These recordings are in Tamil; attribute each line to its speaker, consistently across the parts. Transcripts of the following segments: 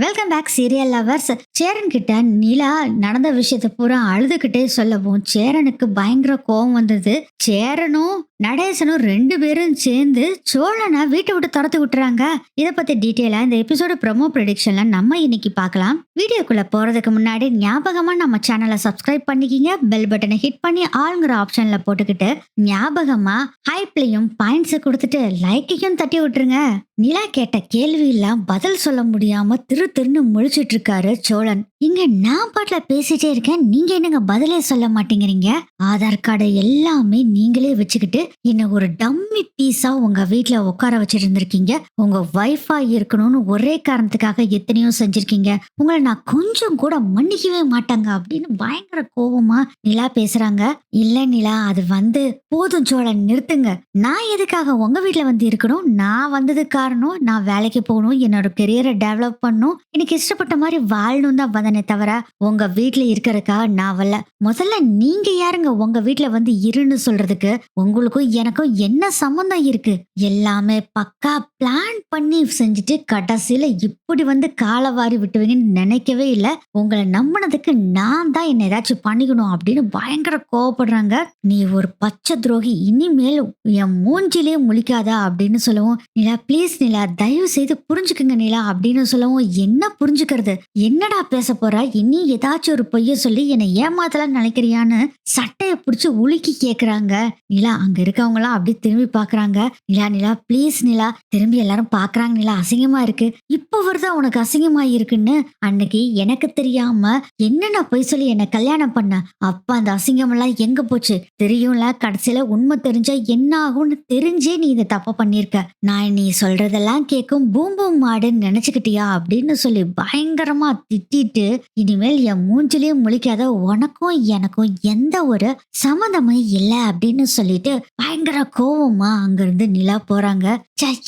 Speaker 1: Welcome back serial lovers. Cheran கிட்ட நிலா நடந்த விஷயத்த பூரா அழுதுகிட்டே சொல்லவும் சேரனுக்கு பயங்கர கோவம் வந்தது. சேரனும் நடேசனும் ரெண்டு பேரும் சேர்ந்து சோழனை வீட்டை விட்டு துரத்து விட்டுறாங்க. இதை பத்தி டீட்டெயிலா இந்த எபிசோட ப்ரோமோ ப்ரெடிக்ஷன்ல நம்ம இன்னைக்கு பார்க்கலாம். வீடியோக்குள்ள போறதுக்கு முன்னாடி ஞாபகமா நம்ம சேனலை சப்ஸ்கிரைப் பண்ணிக்கிங்க. பெல் பட்டனை ஹிட் பண்ணி ஆளுங்கிற ஆப்ஷன்ல போட்டுக்கிட்டு ஞாபகமா ஹைப்லயும் பாயிண்ட்ஸ் கொடுத்துட்டு லைக்கையும் தட்டி விட்டுருங்க. நிலா கேட்ட கேள்வி எல்லாம் பதில் சொல்ல முடியாம திருன்னு முழிச்சிட்டு இருக்காரு சோழன். இங்க நான் பாட்டுல பேசிட்டே இருக்கேன், நீங்க என்னங்க பதிலே சொல்ல மாட்டேங்கிறீங்க? ஆதார் கார்டு எல்லாமே நீங்களே வச்சுக்கிட்டு என்ன ஒரு டம்மி பீஸா உங்க வீட்டுல உட்கார வச்சிட்டு இருந்திருக்கீங்க. உங்க வைஃபா இருக்கணும்னு ஒரே காரணத்துக்காக எத்தனையோ செஞ்சிருக்கீங்க. உங்களை நான் கொஞ்சம் கூட மன்னிக்கவே மாட்டாங்க அப்படின்னு பயங்கர கோவமா நிலா பேசுறாங்க. இல்ல நிலா, அது போதும் சோழன், நிறுத்துங்க. நான் எதுக்காக உங்க வீட்டுல இருக்கணும்? நான் வந்தது காரணம் நான் வேலைக்கு போகணும், என்னோட கெரியரை டெவலப் பண்ணணும், எனக்கு இஷ்டப்பட்ட மாதிரி வாழணும் தான் வந்தனே தவிர உங்க வீட்டுல இருக்கிறதுக்காக நான் வரல. முதல்ல நீங்க யாருங்க உங்க வீட்டுல இருன்னு சொல்றதுக்கு? உங்களுக்கும் எனக்கும் என்ன சம்பந்தம் இருக்கு? எல்லாமே பக்கா பிளான் பண்ணி செஞ்சுட்டு கடைசியில இப்படி காலவாரி விட்டுவீங்கன்னு நினைக்கவே இல்லை. உங்களை நம்பினதுக்கு நான் தான் என்ன ஏதாச்சும் பண்ணிக்கணும் அப்படின்னு பயங்கர கோவப்படுறாங்க. நீ ஒரு பச்சை துரோகி, இனிமேல் என் மூஞ்சிலே முழிக்காதா அப்படின்னு சொல்லவும், நிலா ப்ளீஸ் நிலா, தயவு செய்து புரிஞ்சுக்குங்க நிலா அப்படின்னு சொல்லவும், என்ன புரிஞ்சுக்கிறது? என்னடா பேச போறா? இனி ஏதாச்சும் ஒரு பொய்ய சொல்லி என்னை ஏமாத்தலாம் நினைக்கிறியான்னு சட்டையை பிடிச்சி உலுக்கி கேக்குறாங்க. நிலா அங்க இருக்கவங்க எல்லாம் அப்படி திரும்பி பாக்குறாங்க. நிலா நிலா ப்ளீஸ் நிலா, திரும்பி எல்லாரும் பாக்குறாங்க. நிலா அசிங்கமா இருக்கு, இப்ப வருதா உனக்கு அசிங்கமா இருக்குன்னு? அன்னைக்கு எனக்கு தெரியாம என்னென்ன பொய் சொல்லி என்ன கல்யாணம் பண்ண, அப்ப அந்த அசிங்கம் எல்லாம் எங்க போச்சு தெரியும்ல? கடைசியில உண்மை தெரிஞ்சா என்ன ஆகும்னு தெரிஞ்சே நீ இதை தப்ப பண்ணிருக்க. நான் நீ சொல்றதெல்லாம் கேட்கும் பூம் பூம் மாடுன்னு நினைச்சுக்கிட்டியா அப்படின்னு சொல்லி பயங்கரமா திட்டிட்டு, இனிமேல் என் மூஞ்சிலையும் முழிக்காத, உனக்கும் எனக்கும் எந்த ஒரு சம்மந்தமே இல்லை அப்படின்னு சொல்லிட்டு பயங்கர கோவமா அங்கிருந்து நிலா போறாங்க.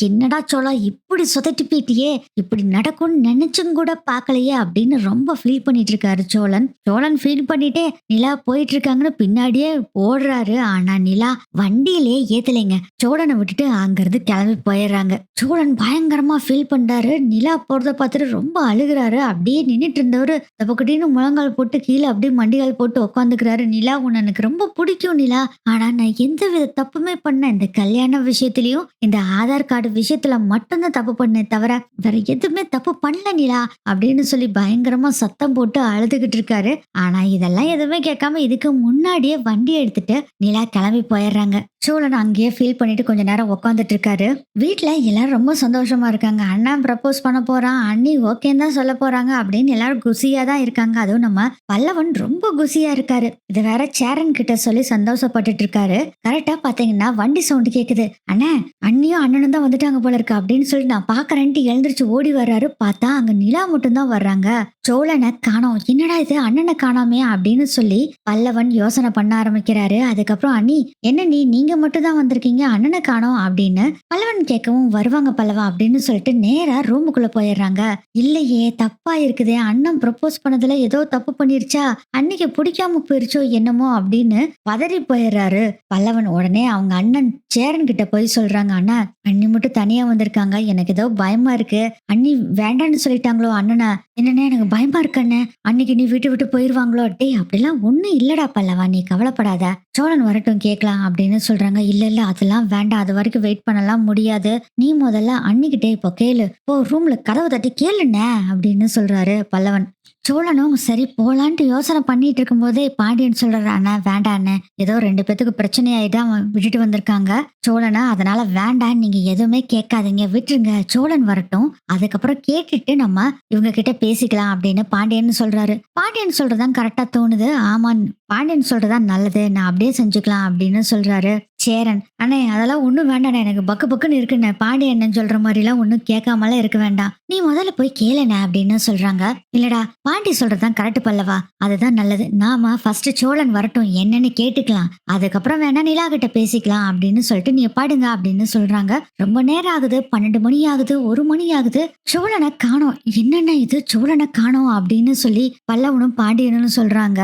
Speaker 1: என்னடா சோழா இப்படி சொதட்டி போயிட்டியே, இப்படி நடக்கும்னு நினைச்சும் கூட பாக்கலையே அப்படின்னு ரொம்ப ஃபீல் பண்ணிட்டு இருக்காரு சோழன். சோழன் ஃபீல் பண்ணிட்டே நிலா போயிட்டு இருக்காங்கன்னு பின்னாடியே ஓடுறாரு. ஆனா நிலா வண்டியிலே ஏத்தலைங்க. சோழனை விட்டுட்டு அங்கிருந்து கிளம்பி போயிடுறாங்க. சோழன் பயங்கரமா ஃபீல் பண்றாரு. நிலா போறத பார்த்துட்டு ரொம்ப அழுகுறாரு. அப்படியே நின்றுட்டு இருந்தவரு தப்பக்கட்டின்னு முழங்கால் போட்டு கீழே அப்படியே மண்டிகால் போட்டு உட்காந்துக்கிறாரு. நிலா உன்னை எனக்கு ரொம்ப பிடிக்கும் நிலா, ஆனா நான் எந்த வித தப்புமே பண்ண, இந்த கல்யாண விஷயத்திலயும் இந்த ஆதார் கார்டு விஷயத்துல மட்டும்தான் தப்பு பண்ணேன் தவிர வேற எதுவுமே தப்பு பண்ணல நிலா அப்படின்னு சொல்லி பயங்கரமா சத்தம் போட்டு அழுதுகிட்டு இருக்காரு. ஆனா இதெல்லாம் எதுவுமே கேட்காம இதுக்கு முன்னாடியே வண்டி எடுத்துட்டு நிலா கிளம்பி போயிடுறாங்க. சோழன் அங்கேயே ஃபீல் பண்ணிட்டு கொஞ்ச நேரம் உட்காந்துட்டு இருக்காரு. வீட்டுல எல்லாரும் ரொம்ப சந்தோஷமா இருக்காங்க. அண்ணன் ப்ரப்போஸ் பண்ண போறான், அண்ணி ஓகேன்னு தான் சொல்ல போறாங்க அப்படின்னு எல்லாரும் குசியா தான் இருக்காங்க. அதுவும் நம்ம பல்லவன் ரொம்ப குசியா இருக்காரு. இது வேற சேரன் கிட்ட சொல்லி சந்தோஷப்பட்டுட்டு இருக்காரு. கரெக்டா பாத்தீங்கன்னா வண்டி சவுண்ட் கேக்குது. அண்ணா அண்ணியும் அண்ணனும் தான் வந்துட்டாங்க போல இருக்கு அப்படின்னு சொல்லி நான் பாக்குறேன்ட்டு எழுந்திரிச்சு ஓடி வர்றாரு. பார்த்தா அங்க நிலா மட்டும் தான் வர்றாங்க. சோழனை காணோம், என்னடா இது அண்ணனை காணாமே அப்படின்னு சொல்லி பல்லவன் யோசனை பண்ண ஆரம்பிக்கிறாரு. அதுக்கப்புறம் அண்ணி என்ன நீங்க மட்டும் தான் வந்திருக்கீங்க, அண்ணனை காணோம் அப்படின்னு பல்லவன் கேட்கவும், வருவாங்க பல்லவா அப்படின்னு சொல்லிட்டு நேரா ரூமுக்குள்ள போயிடுறாங்க. இல்லையே தப்பா இருக்குதே, அண்ணன் ப்ரப்போஸ் பண்ணதுல ஏதோ தப்பு பண்ணிருச்சா, அன்னைக்கு பிடிக்காம போயிருச்சோ என்னமோ அப்படின்னு பதறி போயிடுறாரு பல்லவன். உடனே அவங்க அண்ணன் சேரன் கிட்ட போய் சொல்றாங்க, அண்ணா அண்ணி மட்டும் தனியா வந்திருக்காங்க, எனக்கு ஏதோ பயமா இருக்கு, அண்ணி வேண்டான்னு சொல்லிட்டாங்களோ அண்ணனை, என்னன்னா எனக்கு பயமா இருக்கு அண்ணே, அன்னைக்கு நீ வீட்டு விட்டு போயிருவாங்களோ. டே அப்படிலாம் ஒண்ணும் இல்லடா பல்லவா, நீ கவலைப்படாத, சோழன் வரட்டும் கேட்கலாம் அப்படின்னு சொல்றாங்க. இல்ல அதெல்லாம் வேண்டாம், அது வரைக்கும் வெயிட் பண்ணலாம் முடியாது, நீ முதல்ல அண்ணிக்கிட்டே இப்போ கேளு, போ ரூம்ல கதவை தட்டி கேளுண்ணே அப்படின்னு சொல்றாரு பல்லவன். சோழனும் சரி போலான்ட்டு யோசனை பண்ணிட்டு இருக்கும் போதே பாண்டியன் சொல்றாரு, அண்ணா வேண்டாம் அண்ணே, ஏதோ ரெண்டு பேத்துக்கு பிரச்சனை ஆயிட்டு அவன் விட்டுட்டு வந்திருக்காங்க சோழனா, அதனால வேண்டாம், நீங்க எதுவுமே கேட்காதீங்க, விட்டுருங்க, சோழன் வரட்டும், அதுக்கப்புறம் கேட்டுட்டு நம்ம இவங்க கிட்ட பேசிக்கலாம் அப்படின்னு பாண்டியன் சொல்றாரு. பாண்டியன் சொல்றதான் கரெக்டா தோணுது. ஆமா பாண்டியன் சொல்றதான் நல்லது, நான் அப்படியே செஞ்சுக்கலாம் அப்படின்னு சொல்றாரு சேரன். அண்ணே அதெல்லாம் ஒண்ணும் வேண்டாண்ணே, எனக்கு பக்கு பக்குன்னு இருக்குண்ணே, பாண்டியன் சொல்ற மாதிரி எல்லாம் ஒண்ணும் கேட்காமலாம் இருக்க வேண்டாம், நீ முதல்ல போய் கேளுண்ணே அப்படின்னு சொல்றாங்க. இல்லடா பாண்டி சொல்றதுதான் கரெக்ட் பல்லவா, அதுதான் நல்லது, நாம ஃபர்ஸ்ட் சோழன் வரட்டும் என்னன்னு கேட்டுக்கலாம், அதுக்கப்புறம் வேணா நிலா கிட்ட பேசிக்கலாம் அப்படின்னு சொல்லிட்டு நீ பாடுங்க அப்படின்னு சொல்றாங்க. ரொம்ப நேரம் ஆகுது, 12 மணி ஆகுது, 1 மணி ஆகுது, சோழனை காணோம், என்னென்ன இது சோழனை காணோம் அப்படின்னு சொல்லி பல்லவனும் பாண்டியனும் சொல்றாங்க.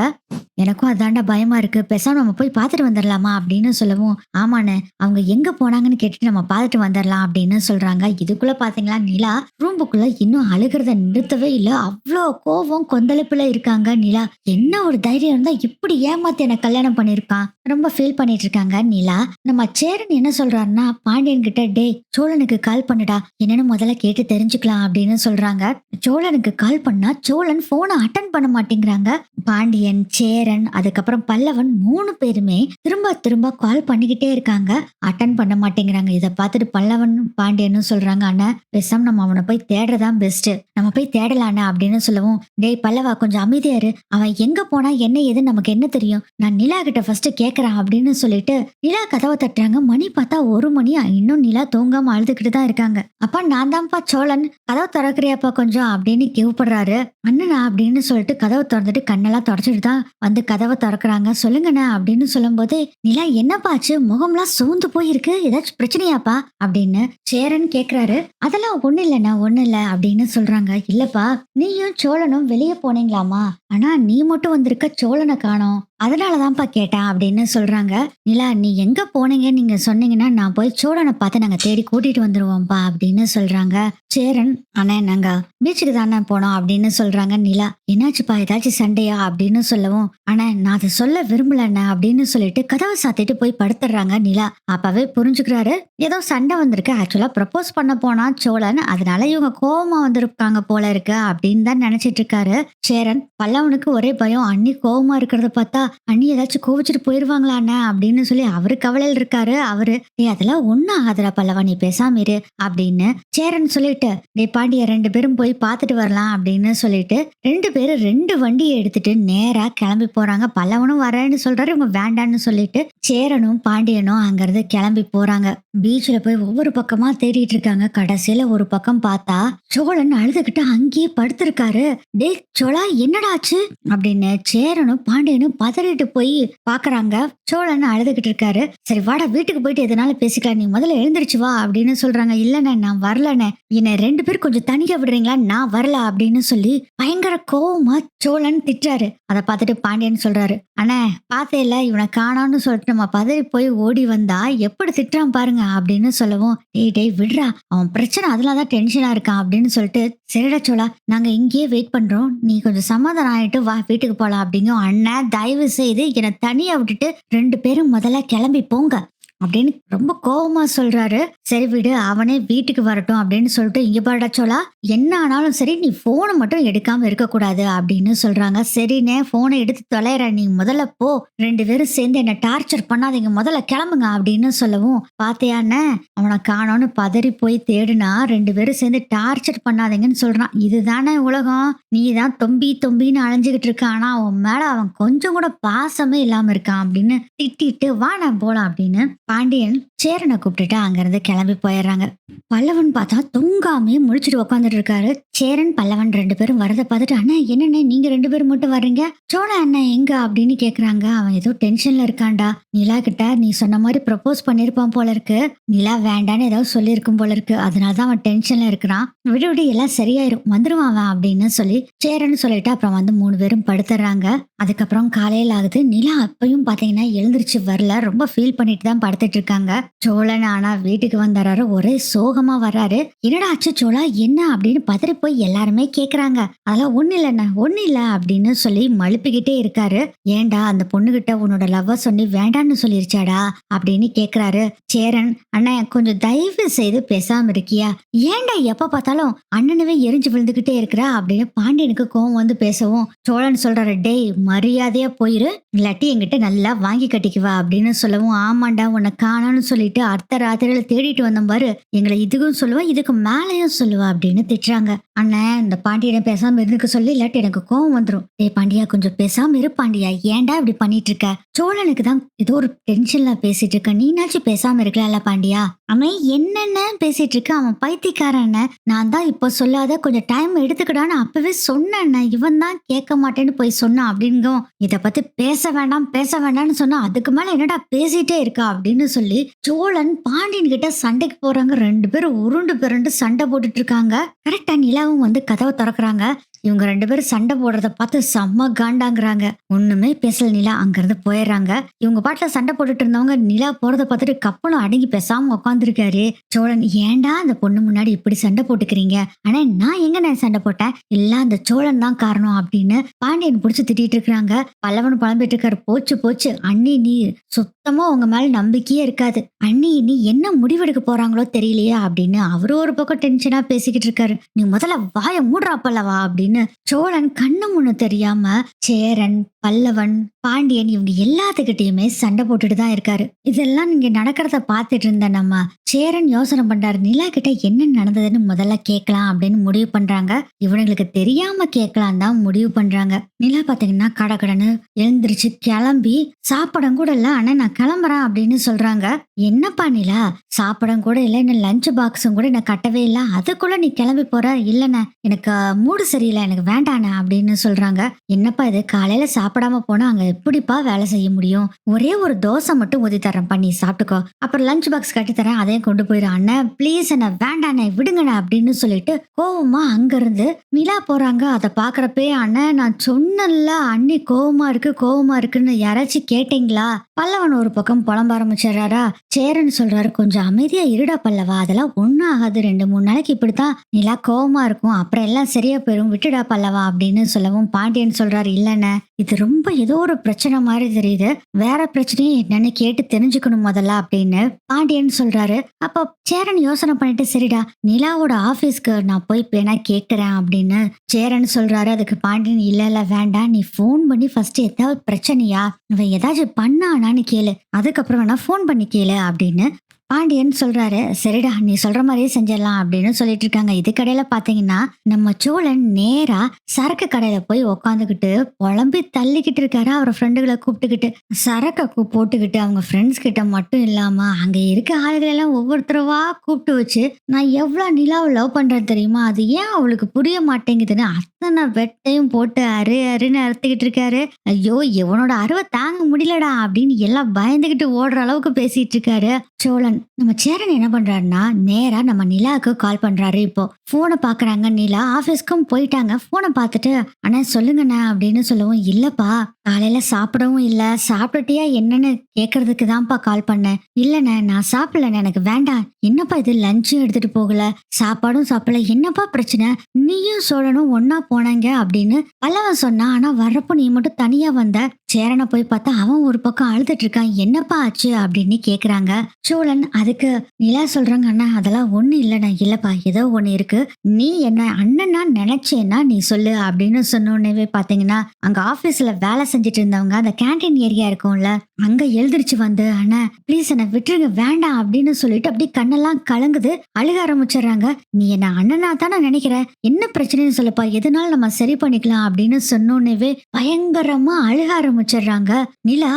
Speaker 1: எனக்கும் அதான்டா பயமா இருக்கு. பேசாம நம்ம போய் பார்த்துட்டு வந்துரலாமா? அப்படின்னு சொல்லவும், ஆமாண்ணே. அவங்க எங்க போனாங்கன்னு கேட்டுட்டு நம்ம பார்த்துட்டு வந்துரலாம் அப்படின்னு சொல்றாங்க. இதுக்குள்ள பார்த்தீங்களா, நிலா ரூமுக்குள்ள இன்னும் அழுகுறத நிறுத்தவே இல்ல. அவ்ளோ கோவம், கொந்தளிப்புல இருக்காங்க நிலா. என்ன ஒரு தைரியம் இருந்தா இப்படி ஏமாத்தி என்ன கல்யாணம் பண்ணியிருக்கான். ரொம்ப ஃபீல் பண்ணிட்டு இருக்காங்க நிலா. நம்ம சேரன் என்ன சொல்றாருன்னா, பாண்டியன் கிட்ட டேய் சோழனுக்கு கால் பண்ணுடா. என்னன்னு முதல்ல கேட்டு தெரிஞ்சுக்கலாம் அப்படின்னு சொல்றாங்க. சோழனுக்கு கால் பண்ணா சோழன் போனை அட்டன் பண்ண மாட்டேங்கிறாங்க. பாண்டியன், சேரன், அதுக்கப்புறம் பல்லவன் 3 பேருமே திரும்ப திரும்ப கால் பண்ணிக்கிட்டே இருக்காங்க. அட்டன் பண்ண மாட்டேங்கிறாங்க. இதை பார்த்துட்டு பல்லவன் பாண்டியனும் சொல்றாங்க, அண்ணா பேசாம நம்ம அவனை போய் தேடுறதான் பெஸ்ட். நம்ம போய் தேடலாண்ணா அப்படின்னு சொல்லவும், டேய் பல்லவா கொஞ்சம் அமைதியா இரு. அவன் எங்க போனா என்ன ஏது நமக்கு என்ன தெரியும்? நான் நிலா கிட்ட ஃபர்ஸ்ட் கேக்குறேன் அப்படின்னு சொல்லிட்டு நிலா கதவை தட்டுறாங்க. மணி பார்த்தா 1 மணி. இன்னும் நிலா தூங்காம அழுதுகிட்டு தான் இருக்காங்க. அப்பா நான் தான்ப்பா சோழன், கதவை திறக்கிறியாப்பா கொஞ்சம் அப்படின்னு கூப்பிடுறாரு. அண்ணனா அப்படின்னு சொல்லிட்டு கதவை திறந்துட்டு கண்ணெல்லாம் தொடச்சிட்டு தான் வந்து கதவை திறக்கிறாங்க. சொல்லுங்கண்ணா அப்படின்னு சொல்லும் போது, நிலா என்னப்பாச்சு, முகம்லாம் சோர்ந்து போயிருக்கு, ஏதாச்சும் பிரச்சனையாப்பா அப்படின்னு சேரன் கேக்குறாரு. அதெல்லாம் ஒண்ணு இல்லைண்ணா, ஒண்ணு இல்ல அப்படின்னு சொல்றாங்க. இல்லப்பா நீயும் சோழனும் வெளியே போனீங்களாமா, ஆனா நீ மட்டும் வந்திருக்க, சோழனை காணோம், அதனாலதான்ப்பா கேட்டேன் அப்படின்னு சொல்றாங்க. நிலா நீ எங்க போனீங்க நீங்க சொன்னீங்கன்னா நான் போய் சோழனை பார்த்து நாங்க தேடி கூட்டிட்டு வந்துருவோம்ப்பா அப்படின்னு சொல்றாங்க. சேரன் அண்ணா நாங்க பீச்சுக்கு தானே போனோம் அப்படின்னு சொல்றாங்க. நிலா என்னாச்சுப்பா ஏதாச்சும் சண்டையா அப்படின்னு சொல்லவும், ஆனா நான் அதை சொல்ல விரும்பலண்ணா அப்படின்னு சொல்லிட்டு கதவை சாத்திட்டு போய் படுத்துடுறாங்க. நிலா அப்பவே புரிஞ்சுக்கிறாரு ஏதோ சண்டை வந்திருக்கு. ஆக்சுவலா ப்ரப்போஸ் பண்ண போனா சோழன், அதனால இவங்க கோவமா வந்திருக்காங்க போல இருக்கு அப்படின்னு தான் நினைச்சிட்டு இருக்காரு சேரன். பல்லவனுக்கு ஒரே பயம், அண்ணி கோவமா இருக்கிறத பார்த்தா அண்ணி ஏதாச்சும் கோவிச்சுட்டு போயிருவாங்களாண்ணே அப்படின்னு சொல்லி அவரு கவலையில் இருக்காரு. அவரு அதெல்லாம் ஒன்னும் ஆகாதுடா பல்லவா நீ பேசாம இரு அப்படின்னு சேரன் சொல்லிட்டு, டே பாண்டிய 2 பேரும் போய் பார்த்துட்டு வரலாம் அப்படின்னு சொல்லிட்டு 2 பேரும் 2 வண்டியை எடுத்துட்டு நேரா கிளம்பி போறாங்க. பல்லவனும் வரேன்னு சொல்றாரு, இவங்க வேண்டான்னு சொல்லிட்டு சேரனும் பாண்டியனும் அங்கிருந்து கிளம்பி போறாங்க. பீச்ல போய் ஒவ்வொரு பக்கமா தேடிட்டு இருக்காங்க. கடைசியில ஒரு பக்கம் பார்த்தா சோழன் அழுதுகிட்டு அங்கேயே படுத்திருக்காரு. டே சோழா என்னடாச்சு அப்படின்னு சேரனும் பாண்டியனும் பதறிட்டு போய் பாக்குறாங்க. சோழன் அழுதுகிட்டு இருக்காரு. சரி வாடா வீட்டுக்கு போயிட்டு எதனால பேசிக்கலாம், நீ முதல்ல எழுந்திருச்சு வா அப்படின்னு சொல்றாங்க. இல்லண்ணே நான் வரலண்ணே, என்ன 2 பேரும் கொஞ்சம் தனியா விடுறீங்களா, நான் வரல அப்படின்னு சொல்லி பயங்கர கோவமா சோழன் திட்டுறாரு. அதை பார்த்துட்டு பாண்டியன் சொல்றாரு, அண்ணே பார்த்தே இல்ல இவனை காணோம்னு சொல்லிட்டு நம்ம பதறி போய் ஓடி வந்தா எப்படி திட்டுறான் பாருங்க அப்படின்னு சொல்லவும், டேய் விடுறா அவன் பிரச்சனை அதெல்லாம் டென்ஷனா இருக்கான் அப்படின்னு சொல்லிட்டு, சரிடா சோழா நாங்க இங்கேயே வெயிட் பண்றோம், நீ கொஞ்சம் சமாதானம் ஆயிட்டு வா வீட்டுக்கு போலாம் அப்படிங்கும். அண்ணன் தயவு செய்து என்னை தனியா விட்டுட்டு 2 பேரும் முதல்ல கிளம்பி போங்க அப்படின்னு ரொம்ப கோவமா சொல்றாரு. சரி விடு அவனே வீட்டுக்கு வரட்டும் அப்படின்னு சொல்லிட்டு, இங்க பாருடா சோழா என்ன ஆனாலும் சரி நீ போனை மட்டும் எடுக்காம இருக்கக்கூடாது அப்படின்னு சொல்றாங்க. சரிண்ணே போனை எடுத்து தொலைற, நீ முதல்ல போ, 2 பேரும் சேர்ந்து என்ன டார்ச்சர் பண்ணாதீங்க, முதல்ல கிளம்புங்க அப்படின்னு சொல்லவும், பாத்தியாண்ணே அவனை காணோன்னு பதறி போய் தேடுனா 2 பேரும் சேர்ந்து டார்ச்சர் பண்ணாதீங்கன்னு சொல்றான். இதுதானே உலகம், நீ தான் தொம்பி தொம்பின்னு அலைஞ்சுகிட்டு இருக்க, ஆனா அவன் மேல அவன் கொஞ்சம் கூட பாசமே இல்லாம இருக்கான் அப்படின்னு திட்டிட்டு வா நான் போலாம் அப்படின்னு பாண்டியன் சேரனை கூப்பிட்டுட்டு அங்கிருந்து கிளம்பி போயிடுறாங்க. பல்லவன் பார்த்தா தூங்காமே முழிச்சிட்டு உட்காந்துட்டு இருக்காரு. சேரன் பல்லவன் 2 பேரும் வரதை பார்த்துட்டு, அண்ணா என்னண்ணே நீங்க 2 பேரும் மட்டும் வர்றீங்க, சோழ அண்ணா எங்க அப்படின்னு கேக்குறாங்க. அவன் ஏதோ டென்ஷன்ல இருக்கான்டா, நிலா கிட்ட நீ சொன்ன மாதிரி ப்ரப்போஸ் பண்ணிருப்பான் போல இருக்கு, நிலா வேண்டான்னு ஏதாவது சொல்லியிருக்கும் போல இருக்கு, அதனாலதான் அவன் டென்ஷன்ல இருக்கிறான், விடு விடு எல்லாம் சரியாயிரும் வந்துருவான் அவன் அப்படின்னு சொல்லி சேரன் சொல்லிட்டு அப்புறம் வந்து 3 பேரும் படுத்துறாங்க. அதுக்கப்புறம் காலையில் ஆகுது. நிலா அப்பயும் பாத்தீங்கன்னா எழுந்திருச்சு வரல, ரொம்ப ஃபீல் பண்ணிட்டு தான் படுத்துட்டு இருக்காங்க. சோழன் ஆனா வீட்டுக்கு வந்துறாரு, ஒரே சோகமா வர்றாரு. என்னடா ஆச்சு சோழா என்ன அப்படின்னு பதறி போய் எல்லாருமே கேக்குறாங்க. அதெல்லாம் ஒண்ணு இல்லைண்ணா ஒண்ணு இல்ல அப்படின்னு சொல்லி மழுப்பிக்கிட்டே இருக்காரு. ஏண்டா அந்த பொண்ணுகிட்ட உன்னோட லவ்வ சொல்லி வேண்டான்னு சொல்லிருச்சாடா அப்படின்னு கேக்குறாரு. சேரன் அண்ணா கொஞ்சம் தயவு செய்து பேசாம இருக்கியா, ஏண்டா எப்ப பார்த்தாலும் அண்ணனவே எரிஞ்சு விழுந்துகிட்டே இருக்கிற அப்படின்னு பாண்டியனுக்கு கோவம் வந்து பேசவும், சோழன் சொல்றாரு, டேய் மரியாதையா போயிரு, இல்லாட்டி என்கிட்ட நல்லா வாங்கி கட்டிக்குவா அப்படின்னு சொல்லவும், ஆமாண்டா உன்னை காணான்னு சொல்லிட்டு அர்த்த ராத்திரியில தேடிட்டு வந்த பாரு, எங்களை இதுக்கும் சொல்லுவா இதுக்கு மேலையும் சொல்லுவா அப்படின்னு திட்டுறாங்க. அண்ணன் இந்த பாண்டியனை பேசாம இருந்துக்க சொல்லி, இல்லாட்டி எனக்கு கோவம் வந்துடும். டேய் பாண்டியா கொஞ்சம் பேசாம இரு பாண்டியா, ஏன்டா இப்படி பண்ணிட்டு இருக்க, சோழனுக்கு தான் ஏதோ ஒரு டென்ஷன்ல பேசிட்டு இருக்க, நீனாச்சும் பேசாம இருக்கலாம்ல பாண்டியா, அவன் என்னென்ன பேசிட்டு இருக்க, அவன் பைத்தியக்காரன், நான் தான் இப்ப சொல்லாத கொஞ்சம் டைம் எடுத்துக்கிடான்னு அப்பவே சொன்னேன், இவன் தான் கேட்க மாட்டேன்னு போய் சொன்னான் அப்படிங்கும். இத பத்தி பேச வேண்டாம்னு சொன்னா அதுக்கு மேல என்னடா பேசிட்டே இருக்கா அப்படின்னு சொல்லி சோழன் பாண்டியன் கிட்ட சண்டைக்கு போறாங்க. 2 பேரும் உருண்டு பிறண்டு சண்டை போட்டுட்டு இருக்காங்க. கரெக்டா நிலாவும் வந்து கதவை திறக்கிறாங்க. இவங்க 2 பேரும் சண்டை போடுறத பார்த்து செம்ம காண்டாங்குறாங்க. ஒண்ணுமே பேசல நிலா. அங்கிருந்து போயிடுறாங்க. இவங்க பாட்டுல சண்டை போட்டுட்டு இருந்தவங்க நிலா போறத பார்த்துட்டு கப்பலும் அடங்கி பேசாம உட்காந்துருக்காரு. சோழன், ஏன்டா அந்த பொண்ணு முன்னாடி இப்படி சண்டை போட்டுக்கிறீங்க? ஆனா நான் எங்க நான் சண்டை போட்டேன்? இல்ல அந்த சோழன் தான் காரணம் அப்படின்னு பாண்டியன் புடிச்சு திட்டிட்டு இருக்காங்க. பல்லவன் புலம்பிட்டு இருக்காரு. போச்சு போச்சு அண்ணி, நீ சுத்தமா உங்க மேல நம்பிக்கையே இருக்காது. அண்ணி நீ என்ன முடிவெடுக்க போறாங்களோ தெரியலையா அப்படின்னு அவரு ஒரு பக்கம் டென்ஷனா பேசிக்கிட்டு இருக்காரு. நீ முதல்ல வாய மூடுறா பல்லவா அப்படின்னு சோழன் கண்ணு முன்னு தெரியாம சேரன், பல்லவன், பாண்டியன் இவங்க எல்லாத்துக்கிட்டையுமே சண்டை போட்டுட்டு தான் இருக்காரு. இதெல்லாம் நீங்க நடக்கிறத பார்த்துட்டு இருந்த நம்ம சேரன் யோசனை பண்றாரு. நிலா கிட்ட என்ன நடந்ததுன்னு முதல்ல கேட்கலாம் அப்படின்னு முடிவு பண்றாங்க. இவனுங்களுக்கு தெரியாம கேட்கலாம் தான் முடிவு பண்றாங்க. நிலா பாத்தீங்கன்னா கடகடன்னு எழுந்திருச்சு கிளம்பி சாப்பிடம் கூட இல்ல, ஆனா நான் கிளம்புறேன் அப்படின்னு சொல்றாங்க. என்னப்பா நிலா, சாப்பிடம் கூட இல்ல, இன்னும் லஞ்ச் பாக்ஸும் கூட நான் கட்டவே இல்லை, அதுக்குள்ள நீ கிளம்பி போற? இல்லண்ணே எனக்கு மூடு சரியில்லை, எனக்கு வேண்டாண்ணே அப்படின்னு சொல்றாங்க. என்னப்பா இது, காலையில சாப்பிடாம போனா அங்க எப்படிப்பா வேலை செய்ய முடியும்? ஒரே ஒரு தோசை மட்டும் ஊதி தரேன், பண்ணி சாப்பிட்டுக்கோ, அப்புறம் லஞ்ச் பாக்ஸ் கட்டி தரேன், அதையும் கொண்டு போயிரு. அண்ணன் ப்ளீஸ் என்ன வேண்டாண்ணே, விடுங்கண்ணே அப்படின்னு சொல்லிட்டு கோவமா அங்க இருந்து நிலா போறாங்க. அதை பாக்குறப்பே அண்ணன் நான் சொன்னல அண்ணி கோவமா இருக்கு கோவமா இருக்குன்னு யாராச்சும் கேட்டீங்களா? பல்லவன் ஒரு பக்கம் புலம்ப ஆரம்பிச்சிடறாரா. சேரன் சொல்றாரு, கொஞ்சம் அமைதியா இருடா பல்லவா, அதெல்லாம் ஒன்னும் ஆகாது, 2-3 நாளைக்கு இப்படித்தான் நிலா கோவமா இருக்கும், அப்புறம் எல்லாம் சரியா போயிரும், விட்டுடா பல்லவா அப்படின்னு சொல்லவும் பாண்டியன் சொல்றாரு, இல்லண்ணே இது ரொம்ப ஏதோ ஒரு பிரச்சனை மாதிரி தெரியுது, வேற பிரச்சனையும் என்னன்னு கேட்டு தெரிஞ்சுக்கணும் முதல்ல அப்படின்னு பாண்டியன் சொல்றாரு. அப்போ சேரன் யோசனை பண்ணிட்டு சரிடா நிலாவோட ஆபீஸ்க்கு நான் போய் வேணா கேட்கிறேன் அப்படின்னு சேரன் சொல்றாரு. அதுக்கு பாண்டியன் இல்ல வேண்டாம், நீ போன் பண்ணி ஃபர்ஸ்ட் ஏதாவது பிரச்சனையா, இவன் ஏதாச்சும் பண்ணானான்னு கேளு, அதுக்கப்புறம் வேணா போன் பண்ணி கேளு அப்படின்னு பாண்டியன் சொல்றாரு. சரிடா நீ சொல்ற மாதிரியே செஞ்சிடலாம் அப்படின்னு சொல்லிட்டு இருக்காங்க. இதுக்கடையில பாத்தீங்கன்னா நம்ம சோழன் நேரா சரக்கு கடையில போய் உக்காந்துக்கிட்டு புலம்பி தள்ளிக்கிட்டு இருக்காரு. அவர் ஃப்ரெண்டுகளை கூப்பிட்டுக்கிட்டு சரக்கு போட்டுக்கிட்டு அவங்க ஃப்ரெண்ட்ஸ் கிட்ட மட்டும் இல்லாம அங்க இருக்க ஆளுகள் எல்லாம் ஒவ்வொருத்தரவா கூப்பிட்டு வச்சு நான் எவ்வளவு நிலாவை லவ் பண்றேன் தெரியுமா, அது ஏன் அவளுக்கு புரிய மாட்டேங்குதுன்னு அத்தனை வெட்டையும் போட்டு அருன்னு அறுத்துக்கிட்டு இருக்காரு. ஐயோ இவனோட அருவை தாங்க முடியலடா அப்படின்னு எல்லாம் பயந்துகிட்டு ஓடுற அளவுக்கு பேசிட்டு இருக்காரு சோழன். நம்ம சேரன் என்ன பண்றாருன்னா நேரா நம்ம நிலாவுக்கு கால் பண்றாரு. இப்போ போனை பாக்குறாங்க. நிலா ஆபீஸ்க்கும் போயிட்டாங்க. போனை பார்த்துட்டு அண்ணா சொல்லுங்கண்ணா அப்படின்னு சொல்லவும், இல்லப்பா காலையில சாப்பிடவும் இல்ல, சாப்பிட்டுட்டியா என்னன்னு கேக்குறதுக்கு தான்ப்பா கால் பண்ணேன். இல்லண்ணே நான் சாப்பிடல, எனக்கு வேண்டாம். என்னப்பா இது லஞ்சும் எடுத்துட்டு போகல, சாப்பாடும் சாப்பிடல, என்னப்பா பிரச்சனை, நீயும் சோழனும் ஒன்னா போனாங்க அப்படின்னு பல்லவன் சொன்னா. ஆனா வர்றப்போ நீ மட்டும் தனியா வந்த. சேரனை போய் பார்த்தா அவன் ஒரு பக்கம் அழுதுட்டு இருக்கான். என்னப்பா ஆச்சு அப்படின்னு கேக்குறாங்க. சோழன் அதுக்கு நிலா சொல்றாங்க, அண்ணா அதெல்லாம் ஒண்ணு இல்லண்ணா. இல்லப்பா ஏதோ ஒண்ணு இருக்கு, நீ என்ன அண்ணனா நினைச்சேன்னா நீ சொல்லு அப்படின்னு சொன்னோடனே பாத்தீங்கன்னா அங்க ஆபீஸ்ல வேலை செஞ்சுட்டு இருந்தவங்க அந்த கேண்டீன் ஏரியா இருக்கும்ல அங்க எழுந்திருச்சு வந்து, அண்ணா ப்ளீஸ் என்ன விட்டுருங்க வேண்டாம் அப்படின்னு சொல்லிட்டு அப்படியே கண்ணெல்லாம் கலங்குது, அழுக ஆரம்பிச்சிடுறாங்க. நீ என்ன அண்ணனா தானே நினைக்கிற, என்ன பிரச்சனைன்னு சொல்லுப்பா, எதனால நம்ம சரி பண்ணிக்கலாம் அப்படின்னு சொன்னோன்னே பயங்கரமா அழுக ஆரம்பிச்சிடுறாங்க. நிலா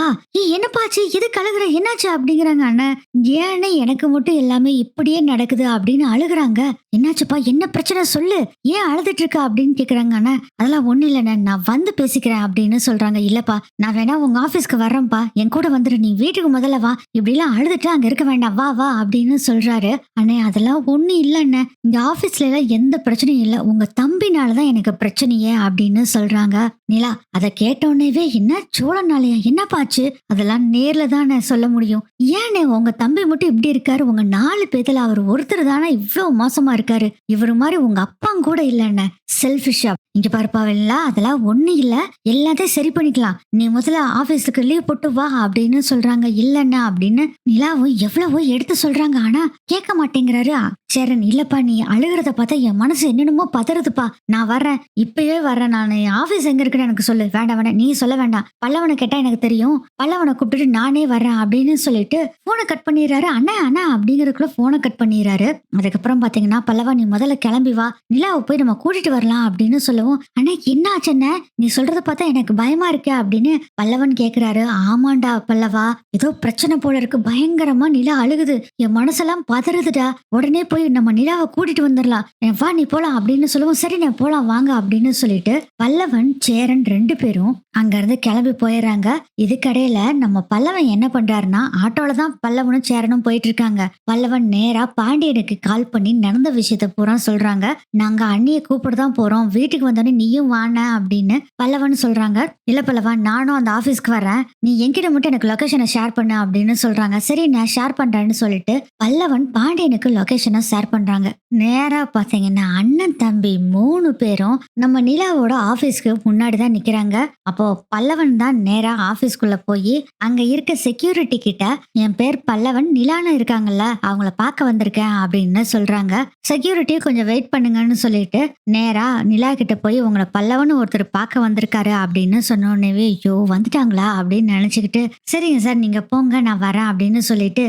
Speaker 1: என்னப்பாச்சு, எது கலகுற, என்னாச்சு அப்படிங்கிறாங்க. அண்ணன் ஏன்னு எனக்கு மட்டும் எல்லாமே இப்படியே நடக்குது அப்படின்னு அழுகுறாங்க. என்னாச்சுப்பா, என்ன பிரச்சனை சொல்லு, ஏன் அழுதுட்டு இருக்க அப்படின்னு கேக்குறாங்க. அண்ணா அதெல்லாம் ஒண்ணு இல்லைண்ணே, நான் வந்து பேசிக்கிறேன் அப்படின்னு சொல்றாங்க. இல்லப்பா நான் வேணா உங்க ஆபீஸ்க்கு வர்றேன்ப்பா, என் கூட வந்துரு, நீ வீட்டுக்கு முதல்ல வா, இப்படி எல்லாம் அழுதுட்டு அங்க இருக்க வேண்டாம், வா வா அப்படின்னு சொல்றாரு. அண்ணே அதெல்லாம் ஒண்ணு இல்லைண்ணே, இந்த ஆபீஸ்ல எல்லாம் எந்த பிரச்சனையும் இல்ல, உங்க தம்பினாலதான் எனக்கு பிரச்சனையே அப்படின்னு சொல்றாங்க. நிலா அதை கேட்டோன்னே என்ன சோழனாலயா, என்னப்பாச்சு, அதெல்லாம் நேர்ல தானே சொல்ல முடியும், ஏன்னு உங்க தம்பி மட்டும் இப்படி இருக்காரு, உங்க 4 பேத்துல அவர் ஒருத்தர் தானே இவ்வளவு மோசமா இருக்காரு, இவரு மாதிரி உங்க அப்பா கூட இல்லன்னு செல்ஃபிஷா. இங்க பார்ப்பாவில்ல, அதெல்லாம் ஒண்ணு இல்ல, எல்லாத்தையும் சரி பண்ணிக்கலாம், நீ முதல்ல ஆபீஸுக்கு லீவ் போட்டு வா அப்படின்னு சொல்றாங்க. இல்லன்னா அப்படின்னு நிலாவும் எவ்வளவோ எடுத்து சொல்றாங்க. ஆனா கேட்க மாட்டேங்கிறாரு சேரன். இல்லப்பா நீ அழுகிறத பார்த்தா என் மனசு என்னென்னமோ பதறதுப்பா, நான் வர்றேன், இப்பயே வர்றேன், நான் ஆபீஸ் எங்க இருக்குன்னு எனக்கு சொல்லு, வேண்டாம் வேண்டாம் நீ சொல்ல வேண்டாம், பல்லவனை கேட்டா எனக்கு தெரியும், பல்லவனை கூப்பிட்டுட்டு நானே வர்றேன் அப்படின்னு சொல்லிட்டு போனை கட் பண்ணிடுறாரு. அண்ணா அண்ணா அப்படிங்கறதுக்குள்ள போனை கட் பண்ணிடுறாரு. அதுக்கப்புறம் பாத்தீங்கன்னா பல்லவா நீ முதல்ல கிளம்பி வா, நிலாவை போய் நம்ம கூட்டிட்டு வரலாம் அப்படின்னு சொல்லவும், அண்ணா என்ன ஆச்சுன்ன, நீ சொல்றத பார்த்தா எனக்கு பயமா இருக்கு அப்படின்னு பல்லவன் கேக்குறாரு. ஆமாண்டா பல்லவா ஏதோ பிரச்சனை போல இருக்கு, பயங்கரமா நிலா அழுகுது, என் மனசெல்லாம் பதறுதுடா, உடனே போய் போய் நம்ம நிலாவை கூட்டிட்டு வந்துடலாம், வா நீ போலாம் அப்படின்னு சொல்லவும், சரி நான் போலாம் வாங்க அப்படின்னு சொல்லிட்டு பல்லவன் சேரன் 2 பேரும் அங்க இருந்து கிளம்பி போயிடுறாங்க. இதுக்கடையில நம்ம பல்லவன் என்ன பண்றாருன்னா, ஆட்டோல தான் பல்லவனும் சேரனும் போயிட்டு இருக்காங்க. பல்லவன் நேரா பாண்டியனுக்கு கால் பண்ணி நடந்த விஷயத்த பூரா சொல்றாங்க. நாங்க அண்ணியை கூப்பிட தான் போறோம், வீட்டுக்கு வந்தோடனே நீயும் வான அப்படின்னு பல்லவன் சொல்றாங்க. இல்ல பல்லவா, நானும் அந்த ஆபீஸ்க்கு வரேன், நீ என்கிட்ட மட்டும் எனக்கு லொகேஷனை ஷேர் பண்ணு அப்படின்னு சொல்றாங்க. சரி நான் ஷேர் பண்றேன்னு சொல்லிட்டு பல்லவன் பாண்டியனுக்கு லொகேஷனை ஷேர் பண்றாங்க. நேரா பாத்தீங்கன்னா அண்ணன் தம்பி 3 பேரும் நம்ம நிலாவோட ஆபீஸ்க்கு முன்னாடி தான் நிக்கிறாங்க. அப்போ பல்லவன் தான் நேரா ஆபீஸ்க்குள்ள போய் அங்க இருக்க செக்யூரிட்டி கிட்ட, என் பேர் பல்லவன், நிலான்னு இருக்காங்கல்ல அவங்கள பார்க்க வந்திருக்கேன் அப்படின்னு சொல்றாங்க. செக்யூரிட்டி கொஞ்சம் வெயிட் பண்ணுங்கன்னு சொல்லிட்டு நேரா நிலா கிட்ட போய், உங்களை பல்லவன் ஒருத்தர் பார்க்க வந்திருக்காரு அப்படின்னு சொன்னோடனே, ஐயோ வந்துட்டாங்களா அப்படின்னு நினைச்சுக்கிட்டு, சரிங்க சார் நீங்க போங்க நான் வரேன் அப்படின்னு சொல்லிட்டு,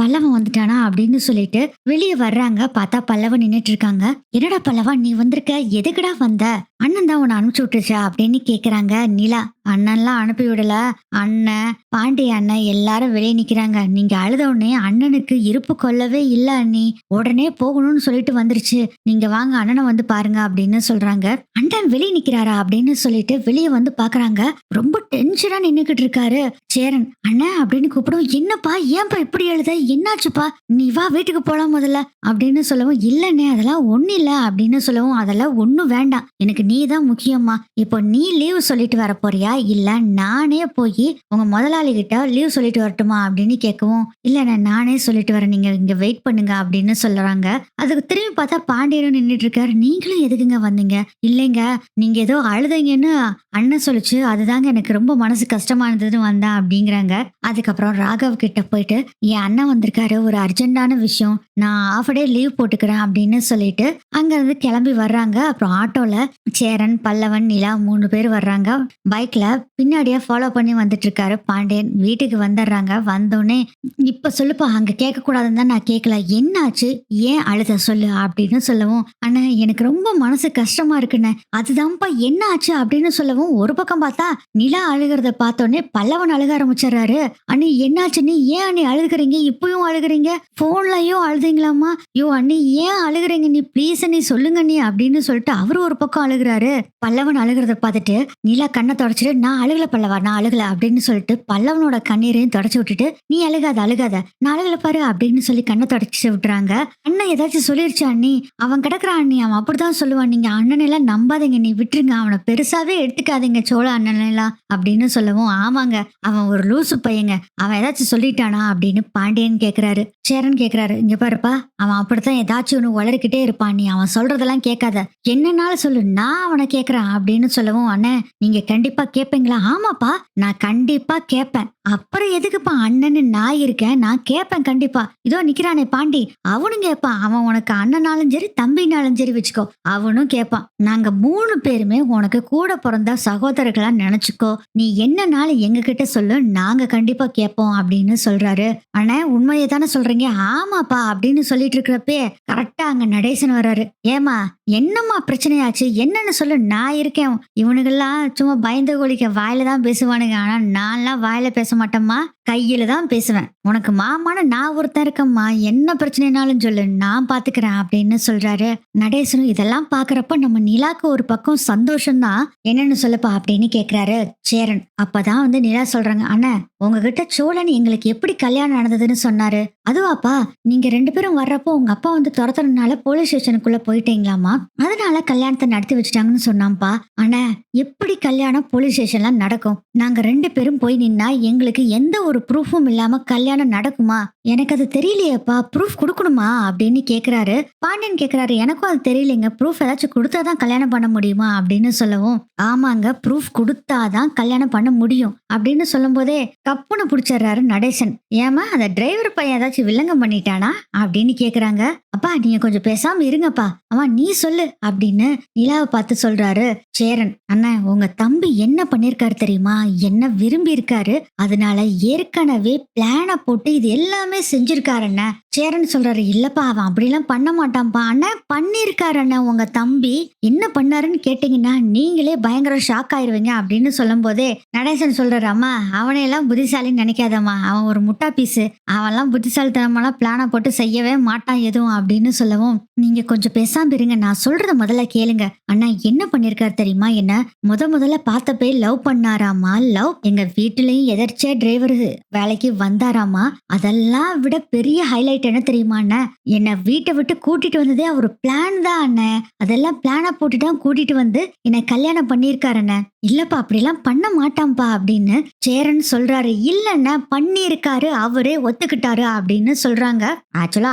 Speaker 1: பல்லவன் வந்துட்டானா அப்படின்னு சொல்லிட்டு வெளியே வர்றாங்க. பார்த்தா பல்லவன் நின்னுட்டு இருக்காங்க. என்னடா பல்லவன் நீ வந்திருக்க, எதுக்குடா வந்த, அண்ணன் தான் உன்னை அனுப்பிச்சு விட்டுருச்சா அப்படின்னு கேக்குறாங்க நிலா. அண்ணன்லாம் அனுப்பி விடல, அண்ணன் பாண்டிய அண்ணன் எல்லாரும் வெளியே நிக்கிறாங்க. நீங்க அழுத உடனே அண்ணனுக்கு இருப்பு கொள்ளவே இல்ல அண்ணி, உடனே போகணும்னு சொல்லிட்டு வந்துருச்சு, நீங்க வாங்க அண்ணனை வந்து பாருங்க அப்படின்னு சொல்றாங்க. அண்ணன் வெளியே நிக்கிறாரா அப்படின்னு சொல்லிட்டு வெளியே வந்து பாக்குறாங்க. ரொம்ப டென்ஷனா நின்னுக்கிட்டு இருக்காரு சேரன். அண்ணன் அப்படின்னு கூப்பிடும். என்னப்பா ஏன்பா இப்படி எழுத, என்னாச்சுப்பா, நீ வா வீட்டுக்கு போலாம் முதல்ல அப்படின்னு சொல்லவும், இல்லண்ணே அதெல்லாம் ஒண்ணு இல்ல அப்படின்னு சொல்லவும், அதெல்லாம் ஒண்ணும் வேண்டாம், எனக்கு நீ தான் முக்கியமா, இப்போ நீ லீவ் சொல்லிட்டு வர போறியா இல்ல நானே போய் உங்க முதலாளி கிட்ட லீவ் சொல்லிட்டு வரட்டுமா அப்படின்னு கேட்கவும், இல்ல நானே சொல்லிட்டு வரேன், நீங்க இங்க வெயிட் பண்ணுங்க அப்படின்னு சொல்றாங்க. அதுக்கு திரும்பி பார்த்தா பாண்டியனும் நின்றுட்டு இருக்காரு. நீங்களும் எதுக்குங்க வந்தீங்க, இல்லைங்க நீங்க ஏதோ அழுதைங்கன்னு அண்ணன் சொல்லிச்சு, அதுதாங்க எனக்கு ரொம்ப மனசு கஷ்டமா இருந்ததுன்னு வந்தேன் அப்படிங்கிறாங்க. அதுக்கப்புறம் ராகவ் கிட்ட போயிட்டு, என் அண்ணன் வந்திருக்காரு, ஒரு அர்ஜென்டான விஷயம், நான் ஆஃப் டே லீவ் போட்டுக்கிறேன் அப்படின்னு சொல்லிட்டு அங்க இருந்து கிளம்பி வர்றாங்க. அப்புறம் ஆட்டோல சேரன் பல்லவன் நிலா 3 பேர் வர்றாங்க. பைக்ல பின்னாடியே ஃபாலோ பண்ணி வந்துட்டு இருக்காரு பாண்டியன். வீட்டுக்கு வந்துடுறாங்க. வந்தோடனே, இப்ப சொல்லுப்பா, அங்க கேட்க கூடாதுன்னு தான் நான் கேட்கல, என்னாச்சு ஏன் அழுத சொல்லு அப்படின்னு சொல்லவும், அண்ணா எனக்கு ரொம்ப மனசு கஷ்டமா இருக்குண்ணே, அதுதான்ப்பா என்ன ஆச்சு அப்படின்னு சொல்லவும், ஒரு பக்கம் பார்த்தா நிலா அழுகிறத பார்த்தோன்னே பல்லவன் அழுக ஆரம்பிச்சிடறாரு. அண்ணி என்னாச்சு, நீ ஏன் அண்ணி அழுகுறீங்க, இப்பயும் அழுகுறீங்க, போன்லயும் அழுதுங்களாமா, யோ அண்ணி ஏன் அழுகுறீங்க, நீ ப்ளீஸ் நீ சொல்லுங்க நீ அப்படின்னு சொல்லிட்டு அவரு ஒரு பக்கம் அழுகுறாரு. பல்லவன் அழுகிறத பார்த்துட்டு நிலா கண்ணை தொடச்சிட்டு, நான் அழுகல பல்லவா, நான் அழுகல அப்படின்னு சொல்லிட்டு பல்லவனோட கண்ணீரையும் தொடச்சு விட்டுட்டு, நீ அழுகாத அழுகாத, நான் அழுகல பாரு அப்படின்னு சொல்லி கண்ணை தொடச்சு விட்டுறாங்க. அண்ணன் ஏதாச்சும் சொல்லிருச்சா அண்ணி, அவன் கிடக்குறான் அண்ணி, அவன் அப்படித்தான் சொல்லுவான், நீங்க அண்ணன் எல்லாம் நம்பாதீங்க, நீ விட்டுருங்க, அவனை பெருசாவே எடுத்துக்காதீங்க சோழ அண்ணன் எல்லாம் அப்படின்னு சொல்லவும், ஆமாங்க அவன் ஒரு லூசு பையங்க, அவன் ஏதாச்சும் சொல்லிட்டானா அப்படின்னு பாண்டியன் கேக்குறாரு. சேரன் கேக்குறாரு, இங்க பாருப்பா, அவன் அப்படித்தான் ஏதாச்சும் ஒண்ணு வளர்க்கிட்டே இருப்பான், நீ அவன் சொல்றதெல்லாம் கேட்காத, என்னன்னாலும் சொல்லு, நான் அவனை கேக்குறேன் அப்படின்னு சொல்லவும், அண்ணன் நீங்க கண்டிப்பா கேட்பீங்களா, ஆமாப்பா நான் கண்டிப்பா கேட்பேன், அப்புறம் எதுக்குப்பா அண்ணன்னு நான் இருக்கேன், நான் கேட்பேன் கண்டிப்பா, இதோ நிக்கிறானே பாண்டி அவனும் கேட்பான், அவன் உனக்கு அண்ணனாலும் சரி தம்பினாலும் சரி வச்சுக்கோ, அவனும் கேட்பான், நாங்க 3 பேருமே உனக்கு கூட பிறந்த சகோதரர்களா நினைச்சுக்கோ, நீ என்னனாலும் எங்க கிட்ட சொல்லு, நாங்க கண்டிப்பா கேட்போம் அப்படின்னு சொல்றாரு. அண்ணா உண்மையை தானே சொல்றீங்க, ஆமாப்பா அப்படின்னு சொல்லிட்டு இருக்கிறப்பே கரெக்டா அங்க நடேசன் வர்றாரு. ஏமா என்னம்மா பிரச்சனையாச்சு, என்னன்னு சொல்லு, நான் இருக்கேன், இவனுங்கெல்லாம் சும்மா பயந்து கோழிக்க வாயில தான் பேசுவானுங்க, ஆனா நான்லாம் வாயில பேச மாட்டேம்மா, கையில தான் பேசுவேன், உனக்கு மாமான நான் ஒருத்தன் இருக்கம்மா, என்ன பிரச்சனைனாலும் சொல்லு நான் பாத்துக்கிறேன் அப்படின்னு சொல்றாரு. நடேசனும் இதெல்லாம் பாக்குறப்ப நம்ம நிலாக்கு ஒரு பக்கம் சந்தோஷம்தான், என்னன்னு சொல்லப்பா அப்படின்னு கேக்குறாரு சேரன். அப்பதான் வந்து நிலா சொல்றாங்க, அண்ணா உங்ககிட்ட சோழன் எங்களுக்கு எப்படி கல்யாணம் நடந்ததுன்னு சொன்னாரு, அதுவாப்பா நீங்க 2 பேரும் வர்றப்போ உங்க அப்பா வந்து துரத்துறதுனால போலீஸ் ஸ்டேஷனுக்குள்ள போயிட்டீங்களாமா, அதனால கல்யாணத்தை நடத்தி வச்சுட்டாங்கன்னு சொன்னாம்பா. ஆனா எப்படி கல்யாணம் போலீஸ் ஸ்டேஷன்ல நடக்கும், நாங்க 2 பேரும் போய் நின்னா எங்களுக்கு எந்த ஒரு ப்ரூஃபும் இல்லாம கல்யாணம் நடக்குமா, எனக்கு அது தெரியலையேப்பா, ப்ரூஃப் கொடுக்கணுமா அப்படின்னு கேக்குறாரு. பாண்டியன் கேக்குறாரு, எனக்கும் அது தெரியலைங்க, ப்ரூஃப் ஏதாச்சும் கொடுத்தாதான் கல்யாணம் பண்ண முடியுமா அப்படின்னு சொல்லவும், ஆமாங்க ப்ரூஃப் கொடுத்தாதான் கல்யாணம் பண்ண முடியும் அப்படின்னு சொல்லும் போதே கப்புன்னு பிடிச்சிடுறாரு நடேசன். ஏமா அந்த டிரைவர் பையன் ஏதாச்சும் வில்லங்கம் பண்ணிட்டானா அப்படின்னு கேக்குறாங்க. அப்பா நீங்க கொஞ்சம் பேசாம இருங்கப்பா, அவன் நீ சொல்லு அப்படின்னு நிலாவை பார்த்து சொல்றாரு சேரன். அண்ணா உங்க தம்பி என்ன பண்ணிருக்காரு தெரியுமா, என்ன விரும்பி இருக்காரு, அதனால ஏற்கனவே பிளான போட்டு இது எல்லாமே செஞ்சிருக்காரு அண்ணா. சேரன் சொல்றாரு, இல்லப்பா அவன் அப்படிலாம் பண்ண மாட்டான்ப்பா. அண்ணா பண்ணிருக்காரு அண்ணா உங்க தம்பி. என்ன பண்ணாருன்னு கேட்டீங்கன்னா நீங்களே பயங்கர ஷாக் ஆயிருவீங்க அப்படின்னு சொல்லும் போதே நடேசன் சொல்றாரு, அம்மா அவனையெல்லாம் புத்திசாலின்னு நினைக்காதம்மா, அவன் ஒரு முட்டா பீஸு, அவன்லாம் புத்திசாலித்தனமெல்லாம் பிளான போட்டு செய்யவே மாட்டான் எதுவும் அப்படின்னு சொல்லவும், நீங்க கொஞ்சம் பேசாம இருங்க, நான் சொல்றத முதல்ல கேளுங்க. அண்ணா என்ன பண்ணிருக்காரு தெரியுமா, என்ன முதல்ல பார்த்தப்பே லவ் பண்ணாராமா. லவ் எங்க வீட்டுலயும் எதர்ச்சியா டிரைவர் வேலைக்கு வந்தாராமா. அதெல்லாம் விட பெரிய ஹைலைட் என்ன தெரியுமா அண்ணா, என்ன வீட்டை விட்டு கூட்டிட்டு வந்ததே அவரு பிளான் தான் அண்ணா. அதெல்லாம் பிளான போட்டுதான் கூட்டிட்டு வந்து என்ன கல்யாணம் பண்ணிருக்காரு அண்ணா. இல்லப்பா அப்படிலாம் பண்ண மாட்டான்பா அப்படின்னு சேரன் சொல்றாரு. இல்லன்னா பண்ணிருக்காரு, அவரே ஒத்துக்கிட்டாரு அப்படின்னு சொல்றாங்க. ஆக்சுவலா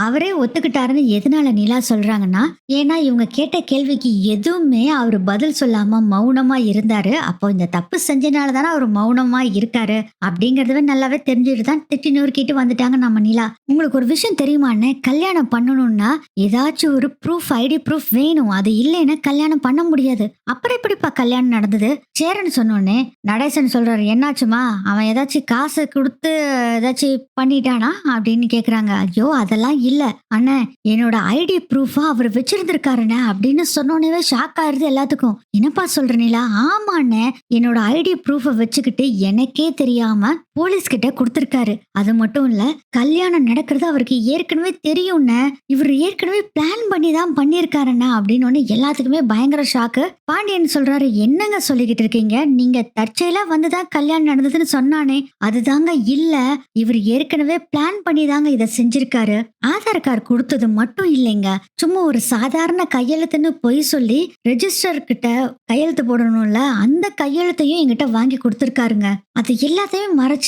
Speaker 1: அவரே ஒத்துக்கிட்டாருன்னு எதனால நிலா சொல்றாங்கன்னா, ஏன்னா இவங்க கேட்ட கேள்விக்கு எதுவுமே அவரு பதில் சொல்லாம மௌனமா இருந்தாரு. அப்போ இந்த தப்பு செஞ்சனால தானே அவர் மௌனமா இருக்காரு அப்படிங்கறதவே நல்லாவே தெரிஞ்சுட்டு தான் திட்டி நூறுக்கிட்டு வந்துட்டாங்க நம்ம நிலா. உங்களுக்கு ஒரு விஷயம் தெரியுமாண்ணே, கல்யாணம் பண்ணணும்னா ஏதாச்சும் ஒரு ப்ரூஃப், ஐடி ப்ரூஃப் வேணும். அது இல்லைன்னா கல்யாணம் பண்ண முடியாது. அப்புறம் எப்படிப்பா கல்யாணம் நடந்தது? சேரன் சொன்னோடனே நடேசன் சொல்றாரு, என்னாச்சுமா, அவன் ஏதாச்சும் காசு கொடுத்து ஏதாச்சும் பண்ணிட்டானா அப்படின்னு கேக்குறாங்க. ஐயோ அதெல்லாம் இல்ல அண்ணா, என்னோட ஐடி ப்ரூஃபா அவர் வச்சிருந்திருக்காருண்ணே அப்படின்னு சொன்னோன்னே ஷாக் ஆயிருது எல்லாத்துக்கும். என்னப்பா சொல்ற நிலா? ஆமாண்ணே, என்னோட ஐடி ப்ரூஃப வச்சுக்கிட்டு எனக்கே தெரியாம போலீஸ் கிட்ட கொடுத்திருக்காரு. அது மட்டும் இல்ல, கல்யாணம் நடக்கிறது அவருக்கு ஏற்கனவே தெரியும்ண்ணே. இவர் ஏற்கனவே பிளான் பண்ணி தான் பண்ணிருக்காருண்ணா அப்படின்னு எல்லாத்துக்குமே பயங்கர ஷாக்கு. பாண்டியன் சொல்றாரு, என்னங்க சொல்லிக்கிட்டு இருக்கீங்க, நீங்க தற்செயலா வந்துதான் கல்யாணம் நடந்ததுன்னு சொன்னானே அதுதாங்க இல்ல, இவர் ஏற்கனவே பிளான் பண்ணி தாங்க இதை செஞ்சிருக்காரு. ஆதார் கார்டு கொடுத்தது மட்டும் இல்லைங்க, சும்மா ஒரு சாதாரண கையெழுத்துன்னு பொய் சொல்லி ரெஜிஸ்டர் கிட்ட கையெழுத்து போடணும்ல, அந்த கையெழுத்தையும் என்கிட்ட வாங்கி கொடுத்திருக்காருங்க. அது எல்லாத்தையும் மறைச்சு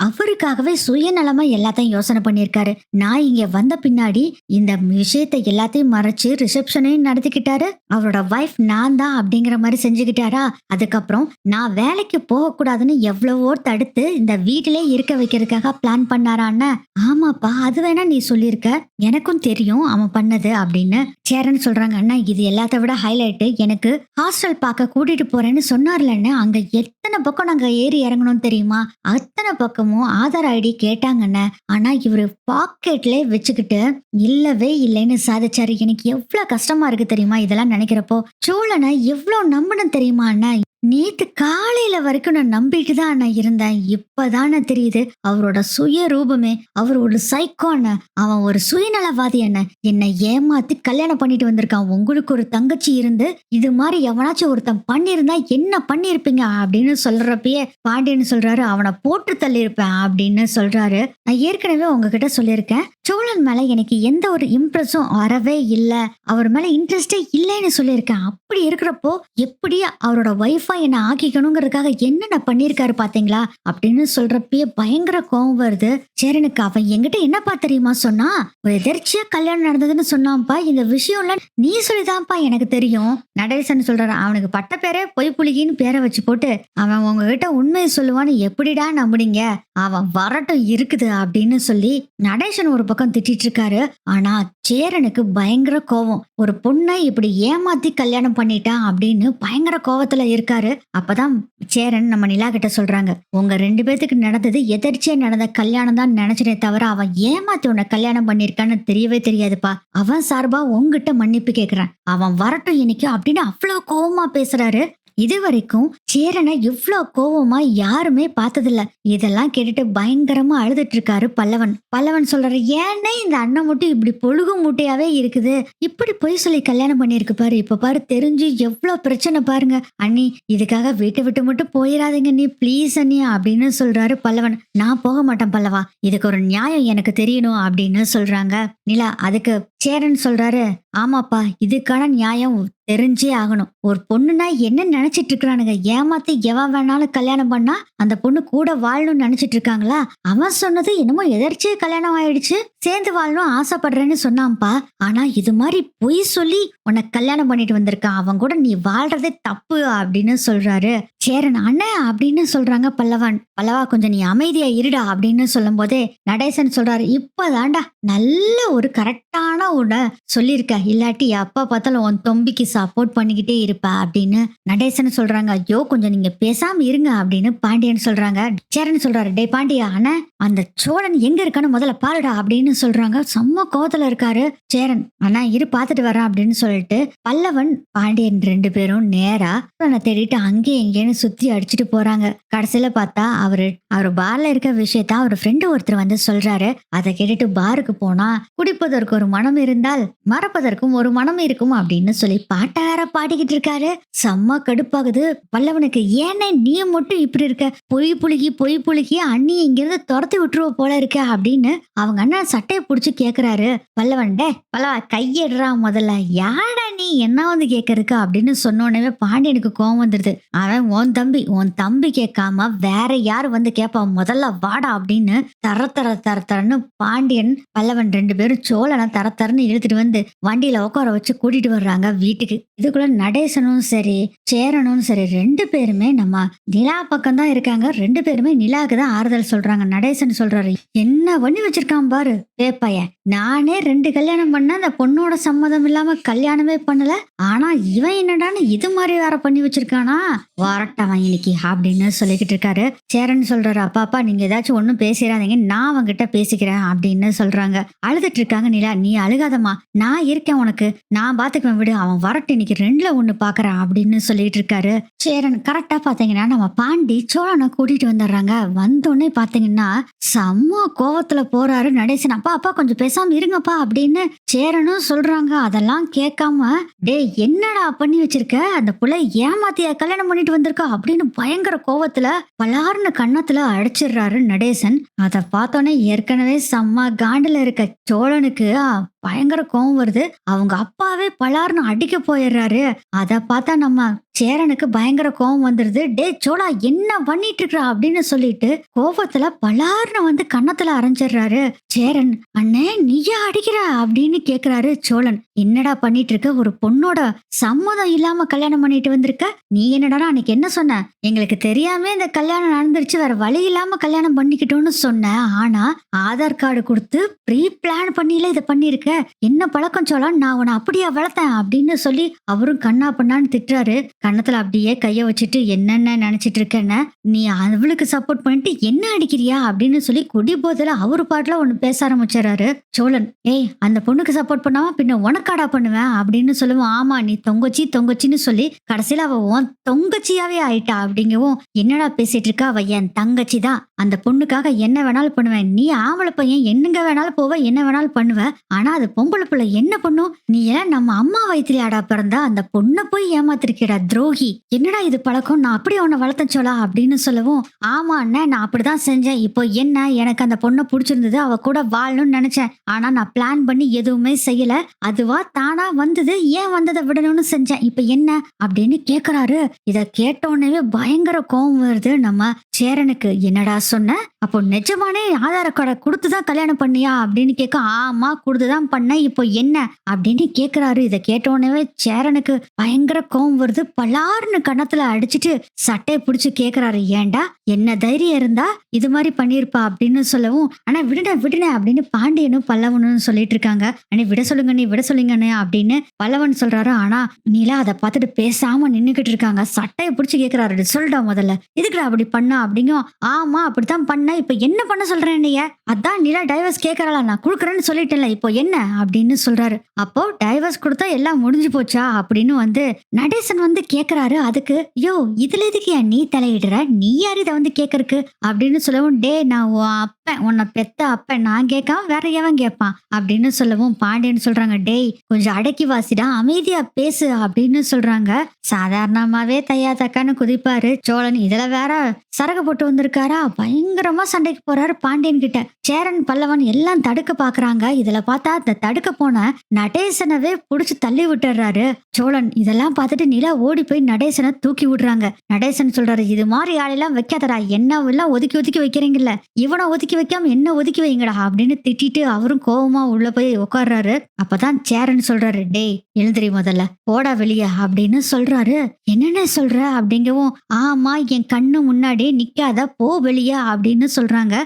Speaker 1: அவருக்காகவே சுயநலமா எல்லாத்தையும் யோசனை பண்ணிருக்காரு. நான் இங்க வந்த பின்னாடி இந்த விஷயத்தை எல்லாத்தையும் மறைச்சு ரிசப்ஷனையும் நடத்திக்கிட்டாரு. அவரோட வைஃப் நான் தான் அப்படிங்கிற மாதிரி செஞ்சுக்கிட்டாரா. அதுக்கப்புறம் நான் வேலைக்கு போக கூடாதுன்னு எவ்வளவோ தடுத்து இந்த வீட்டிலே இருக்க வைக்கிறதுக்காக பிளான் பண்ணாரான்னு. ஆமாப்பா, அது வேணா நீ சொல்லியிருக்க, எனக்கும் தெரியும் அவன் பண்ணது அப்படின்னு சேரன் சொல்றாங்க. அண்ணா இது எல்லாத்த விட ஹைலைட், எனக்கு ஹாஸ்டல் பார்க்க கூட்டிட்டு போறேன்னு சொன்னார்லன்னு, அங்க எத்தனை பக்கம் நாங்க ஏறி இறங்கணும் தெரியுமா, அத்தனை பக்கமும் ஆதார் ஐடி கேட்டாங்கண்ணே. ஆனா இவரு பாக்கெட்ல வச்சுக்கிட்டு இல்லவே இல்லைன்னு சாதிச்சாரு. எனக்கு எவ்வளவு கஷ்டமா இருக்கு தெரியுமா இதெல்லாம் நினைக்கிறப்போ. சோழனை எவ்வளவு நம்பணும் தெரியுமா அண்ணா. நேத்து காலையில வரைக்கும் நான் நம்பிட்டு தான் அண்ணா இருந்தேன். இப்பதானே தெரியுது அவரோட சுய ரூபமே. அவர் ஒரு சைக்கோ அண்ணா, அவன் ஒரு சுயநலவாதி அண்ணா. என்னை ஏமாத்தி கல்யாணம் பண்ணிட்டு வந்திருக்கான். உங்களுக்கு ஒரு தங்கச்சி இருந்து இது மாதிரி எவனாச்சும் ஒருத்தன் பண்ணியிருந்தா என்ன பண்ணிருப்பீங்க அப்படின்னு சொல்றப்பயே பாண்டியன் சொல்றாரு, அவனை போட்டு தள்ளியிருப்பேன் அப்படின்னு சொல்றாரு. நான் ஏற்கனவே உங்ககிட்ட சொல்லியிருக்கேன், சோழன் மேல எனக்கு எந்த ஒரு இம்ப்ரெஸும் வரவே இல்லை, அவர் மேல இன்ட்ரெஸ்டே இல்லைன்னு சொல்லியிருக்கேன். அப்படி இருக்கிறப்போ எப்படி அவரோட ஒய்ஃபா என்ன ஆக்கிக்கணுங்கிறதுக்காக என்னென்ன பண்ணிருக்காரு பாத்தீங்களா அப்படின்னு சொல்றப்பயே பயங்கர கோவம் வருது சேரனுக்கு. அவன் என்கிட்ட என்னப்பா தெரியுமா சொன்னா, ஒரு எதிர்ச்சியா கல்யாணம் நடந்ததுன்னு சொன்னான்ப்பா. இந்த விஷயம்ல நீ சொல்லிதான்ப்பா எனக்கு தெரியும். நடேசன் சொல்றாரு, அவனுக்கு பட்ட பேரே பொய் புலிகின்னு பேரை வச்சு போட்டு அவன் உங்ககிட்ட உண்மையை சொல்லுவான்னு எப்படிடா நம்புனீங்க, அவன் வரட்டும் இருக்குது அப்படின்னு சொல்லி நடேசன் ஒரு பக்கம் திட்டிட்டு இருக்காரு. ஆனா சேரனுக்கு பயங்கர கோவம். ஒரு பொண்ணை இப்படி ஏமாத்தி கல்யாணம் பண்ணிட்டான் அப்படின்னு பயங்கர கோவத்துல இருக்காரு. அப்பதான் சேரன் நம்ம நிலா கிட்ட சொல்றாங்க, உங்க 2 பேத்துக்கு நடந்தது எதர்ச்சியா நடந்த கல்யாணம் தான் நினைச்சனே தவிர அவன் ஏமாத்தி உன்னை கல்யாணம் பண்ணிருக்கான்னு தெரியவே தெரியாதுப்பா. அவன் சார்பா உங்ககிட்ட மன்னிப்பு கேக்குறான், அவன் வரட்டும் இன்னைக்கு அப்படின்னு அவ்வளவு கோவமா பேசுறாரு. இது வரைக்கும் சேரனை இவ்வளவு கோவமா யாருமே பார்த்ததில்ல. இதெல்லாம் கேட்டுட்டு பயங்கரமா அழுதுட்டு இருக்காரு பல்லவன் சொல்றாரு, ஏன்னே இந்த அண்ணன் மட்டும் இப்படி பொழுகு மூட்டையாவே இருக்குது, இப்படி பொய் சொல்லி கல்யாணம் பண்ணிருக்கு பாரு, இப்ப பாரு தெரிஞ்சு எவ்வளவு பிரச்சனை பாருங்க அண்ணி, இதுக்காக வீட்டை விட்டு மட்டும் போயிடாதீங்க நீ ப்ளீஸ் அண்ணி அப்படின்னு சொல்றாரு பல்லவன். நான் போக மாட்டேன் பல்லவா, இதுக்கு ஒரு நியாயம் எனக்கு தெரியணும் அப்படின்னு சொல்றாங்க நிலா. அதுக்கு சேரன் சொல்றாரு, ஆமாப்பா இதுக்கான நியாயம் தெரிஞ்சே ஆகணும். ஒரு பொண்ணுனா என்ன நினைச்சிட்டு இருக்கிறானுங்க, ஏமாத்தி எவன் வேணாலும் கல்யாணம் பண்ணா அந்த பொண்ணு கூட வாழணும்னு நினைச்சிட்டு இருக்காங்களா. அவன் சொன்னது என்னமோ எதர்ச்சியே கல்யாணம் ஆயிடுச்சு, சேர்ந்து வாழணும் ஆசைப்படுறேன்னு சொன்னான்ப்பா. ஆனா இது மாதிரி பொய் சொல்லி உன்னை கல்யாணம் பண்ணிட்டு வந்திருக்கான், அவன் கூட நீ வாழ்றதே தப்பு அப்படின்னு சொல்றாரு சேரன். அண்ணன் அப்படின்னு சொல்றாங்க பல்லவா கொஞ்சம் நீ அமைதியா இருடா அப்படின்னு சொல்லும் போதே நடேசன் சொல்றாரு, இப்பதான்டா நல்ல ஒரு கரெக்டான உன்னை சொல்லியிருக்க, இல்லாட்டி அப்பா பார்த்தாலும் உன் தம்பிக்கு சப்போர்ட் பண்ணிக்கிட்டே இருப்ப அப்படின்னு நடேசன் சொல்றாங்க. ஐயோ கொஞ்சம் நீங்க பேசாம இருங்க அப்படின்னு பாண்டியன் சொல்றாங்க. சேரன் சொல்றாரு, டே பாண்டியா அண்ணா அந்த சோழன் எங்க இருக்கான்னு முதல்ல பாருடா அப்படின்னு சொல்றாங்க. செம்ம கோவத்துல இருக்காரு சேரன். அண்ணா இரு பாத்துட்டு வரேன் அப்படின்னு சொல்லிட்டு பல்லவன் பாண்டியன் 2 பேரும் நேரா சோழனை தேடிட்டு அங்கேயும் எங்கேன்னு சுத்தி அடிச்சுட்டு போறாங்க. கடைசியில பார்த்தா அவர் பார்ல இருக்க விஷயத்த அவர் ஃப்ரெண்டு ஒருத்தர் வந்து சொல்றாரு. அதை கேட்டுட்டு பாருக்கு போனா குடிப்பதற்கு ஒரு மனம் இருந்தால் மறப்பதற்கும் ஒரு மனம் இருக்கும் அப்படின்னு சொல்லி பாட்டார பாடிக்கிட்டு இருக்காரு. செம்ம கடுப்பாகுது பல்லவனுக்கு. ஏன்னே நீ மட்டும் இப்படி இருக்க, பொய் புழுகி அண்ணி இங்கிருந்து துரத்தி விட்டுருவ போல இருக்க அப்படின்னு அவங்க அண்ணன் சட்டையை புடிச்சு கேக்குறாரு. பல்லவன், டே பல்லவா கையிடுறா முதல்ல, யாடா நீ என்ன வந்து கேக்குறதுக்கு அப்படின்னு சொன்னோடனே பாண்டியனுக்கு கோவம் வந்துருது. அவன் உன் தம்பி கேட்காம வேற யாரு வந்து கேப்பா, முதல்ல வாடா அப்படின்னு தரன்னு பாண்டியன் பல்லவன் 2 பேரும் சோழனை தரன்னு இழுத்துட்டு வந்து வண்டியில உட்கார வச்சு கூட்டிட்டு வர்றாங்க வீட்டுக்கு. இதுக்குள்ள நடேசனும் சரி சேரனும் சரி 2 பேருமே நம்ம நிலா பக்கம் தான் இருக்காங்க. 2 பேருமே நிலாவுக்கு தான் ஆறுதல் சொல்றாங்க. நடேசன் சொல்றாரு, என்ன பண்ணி வச்சிருக்கான் பாரு வேப்பைய, நானே 2 கல்யாணம் பண்ண அந்த பொண்ணோட சம்மதம் இல்லாம கல்யாணமே பண்ணல, ஆனா இவன் என்னடான்னு இது மாதிரி வேற பண்ணி வச்சிருக்கானா, வரட்டவன் இன்னைக்கு அப்படின்னு சொல்லிக்கிட்டு இருக்காரு. சேரன் சொல்றாரு, அப்பா நீங்க ஏதாச்சும் ஒண்ணும் பேசிடாதீங்க, நான் அவங்கிட்ட பேசிக்கிறேன் அப்படின்னு சொல்றாங்க. அழுதுட்டு இருக்காங்க நிலா. நீ அழுகாதம்மா, நான் இருக்கேன் உனக்கு, நான் பாத்துக்குவேன் விடு, அவன் வரட்டு இன்னைக்கு 2ல 1 பாக்குறேன் அப்படின்னு சொல்லிட்டு இருக்காரு சேரன். கரெக்டா பாத்தீங்கன்னா நம்ம பாண்டி சோழனை கூட்டிட்டு வந்துடுறாங்க. வந்தோடனே பாத்தீங்கன்னா செம்ம கோவத்துல போறாரு நடேசன். அப்பா கொஞ்சம் பேசாம இருங்கப்பா அப்படின்னு சேரனும் சொல்றாங்க. அதெல்லாம் கேட்காம, டே என்னடா பண்ணி வச்சிருக்க, அந்த புள்ள ஏமாத்தியா கல்யாணம் பண்ணிட்டு வந்திருக்கா அப்படின்னு பயங்கர கோவத்துல பலார்னு கன்னத்துல அடிச்சிடுறாரு நடேசன். அதை பார்த்தோன்னே ஏற்கனவே செம்ம காண்டுல இருக்க சோழனுக்கு பயங்கர கோவம் வருது. அவங்க அப்பாவே பலார்னு அடிக்க போயிடுறாரு. அதை பார்த்தா நம்ம சேரனுக்கு பயங்கர கோவம் வந்துருது. டே சோழா என்ன பண்ணிட்டு இருக்கா அப்படின்னு சொல்லிட்டு கோபத்துல பலார்னு வந்து கன்னத்துல அரைஞ்சிடுறாரு சேரன். அண்ணே நீயா அடிக்கிற அப்படின்னு கேக்குறாரு சோழன். என்னடா பண்ணிட்டு இருக்க, ஒரு பொண்ணோட சம்மதம் இல்லாம கல்யாணம் பண்ணிட்டு வந்திருக்க, நீ என்னடா அன்னைக்கு என்ன சொன்ன, எங்களுக்கு தெரியாம இந்த கல்யாணம் நடந்துருச்சு, வேற வழி இல்லாம கல்யாணம் பண்ணிக்கிட்டோம்னு சொன்ன, ஆனா ஆதார் கார்டு கொடுத்து ப்ரீ பிளான் பண்ணில இதை பண்ணிருக்க, என்ன பழக்கம் சோழன், நான் உன்னை அப்படியா வளர்த்தேன் அப்படின்னு சொல்லி அவரும் கண்ணா பண்ணான்னு திட்டுறாரு. கன்னத்துல அப்படியே கைய வச்சுட்டு என்னென்ன நினைச்சிட்டு இருக்கேன்னு, நீ அவளுக்கு சப்போர்ட் பண்ணிட்டு என்ன அடிக்கிறியா அப்படின்னு சொல்லி குடி போதில அவரு பாட்டுல ஒண்ணு பேச ஆரம்பிச்சாரு சோழன். ஏய் அந்த பொண்ணுக்கு சப்போர்ட் பண்ணாம பின்ன உனக்காடா பண்ணுவேன் அப்படின்னு சொல்லுவோம். ஆமா நீ தொங்கச்சின்னு சொல்லி கடைசியில அவ உன் தொங்கச்சியாவே ஆயிட்டா அப்படிங்கவும், என்னடா பேசிட்டு இருக்கா, அவ என் தங்கச்சி தான், அந்த பொண்ணுக்காக என்ன வேணாலும் பண்ணுவேன், நீ ஆம்பளை பையன் என்னங்க வேணாலும் போவ என்ன வேணாலும் பண்ணுவ, ஆனா அது பொம்பளை பிள்ளை என்ன பண்ணும், நீ ஏன் நம்ம அம்மா வயிற்றுலயாடா பிறந்தா, அந்த பொண்ணை போய் ஏமாத்திருக்கேடா துரோகி, என்னடா இது பழக்கம், நான் அப்படியே உன்னை வளர்த்தேன் சோழா அப்படின்னு சொல்லவும், ஆமா அண்ணன் நான் அப்படிதான் செஞ்சேன், இப்போ என்ன எனக்கு அந்த பொண்ணை பிடிச்சிருந்தது, அவ கூட வாழணும்னு நினைச்சேன், ஆனா நான் பிளான் பண்ணி எதுவுமே செய்யல, அதுவா தானா வந்தது, ஏன் வந்ததை விடணும்னு செஞ்சேன், இப்ப என்ன அப்படின்னு கேக்குறாரு. இத கேட்டோன்னே பயங்கர கோவம் வருது நம்ம சேரனுக்கு. என்னடா சொன்ன, அப்போ நிஜமானே ஆதார கார்டை கொடுத்துதான் கல்யாணம் பண்ணியா அப்படின்னு கேட்க, ஆமா கொடுத்துதான் பண்ண, இப்போ என்ன அப்படின்னு கேக்குறாரு. இதை கேட்டோன்னே சேரனுக்கு பயங்கர கோவம் வருது. பலார்னு கன்னத்துல அடிச்சுட்டு சட்டையை பிடிச்சு கேக்குறாரு, ஏன்டா என்ன தைரியம் இருந்தா இது மாதிரி பண்ணிருப்பா அப்படின்னு சொல்லவும், ஆனா விடுன அப்படின்னு பாண்டியனும் பல்லவனும் சொல்லிட்டு இருக்காங்க. அண்ணே விட சொல்லுங்கண்ணே அப்படின்னு பல்லவன் சொல்றாரு. ஆனா நீலா அதை பார்த்துட்டு பேசாம நின்னுகிட்டு இருக்காங்க. சட்டையை பிடிச்சு கேக்குறாரு, சொல்லிட்டா முதல்ல இதுக்குடா அப்படி பண்ணா அப்படிங்கும். ஆமா அப்படித்தான் பண்ண, இப்ப என்ன பண்ண சொல்றேன் நீ, அதான் நிலா டைவர்ஸ் கேக்குறாளா, நான் குடுக்குறேன்னு சொல்லிட்டேன்ல, இப்போ என்ன அப்படின்னு சொல்றாரு. அப்போ டைவர்ஸ் கொடுத்தா எல்லாம் முடிஞ்சு போச்சா அப்படின்னு வந்து நடேசன் வந்து கேக்குறாரு. அதுக்கு யோ இதுல எதுக்கு நீ தலையிடுற, நீ யார் இதை வந்து கேக்குறக்கு அப்படின்னு சொல்லவும், டே நான் உன் அப்பன், உன்னை பெத்த அப்பன், நான் கேட்காம வேற எவன் கேட்பான் அப்படின்னு சொல்லவும் பாண்டியன் சொல்றாங்க, டேய் கொஞ்சம் அடக்கி வாசிடா, அமைதியா பேசு அப்படின்னு சொல்றாங்க. சாதாரணமாவே தையா தக்கான்னு குதிப்பாரு சோழன். இதுல வேற சரகு போட்டு வந்திருக்காரா, பயங்கரமா சண்டைக்கு போறாரு பாண்டியன் கிட்ட. சேரன் பல்லவன் எல்லாம் தடுக்க பாக்குறாங்க. இதுல பார்த்தா அந்த தடுக்க போன நடேசனவே புடிச்சு தள்ளி விட்டுறாரு சோழன். இதெல்லாம் பார்த்துட்டு நிலா ஓடி போய் நடேசனை தூக்கி விடுறாங்க. நடேசன் சொல்றாரு, இது மாதிரி ஆளெல்லாம் வைக்காதடா, என்ன எல்லாம் ஒதுக்கி வைக்கிறீங்கல்ல, இவனை ஒதுக்கி வைக்காம என்ன ஒதுக்கி வைங்கடா அப்படின்னு திட்டிட்டு அவரும் கோவமா உள்ள போய் உட்கார்றாரு. அப்பதான் சேரன் சொல்றாரு, டேய் எழுந்திரி முதல்ல, போடா வெளியே அப்படின்னு சொல்றாரு. என்னென்ன சொல்ற அப்படிங்கவும், ஆமா என் கண்ணு முன்னாடி நிக்காத, போ வெளியே அப்படின்னு சொல்றாங்க.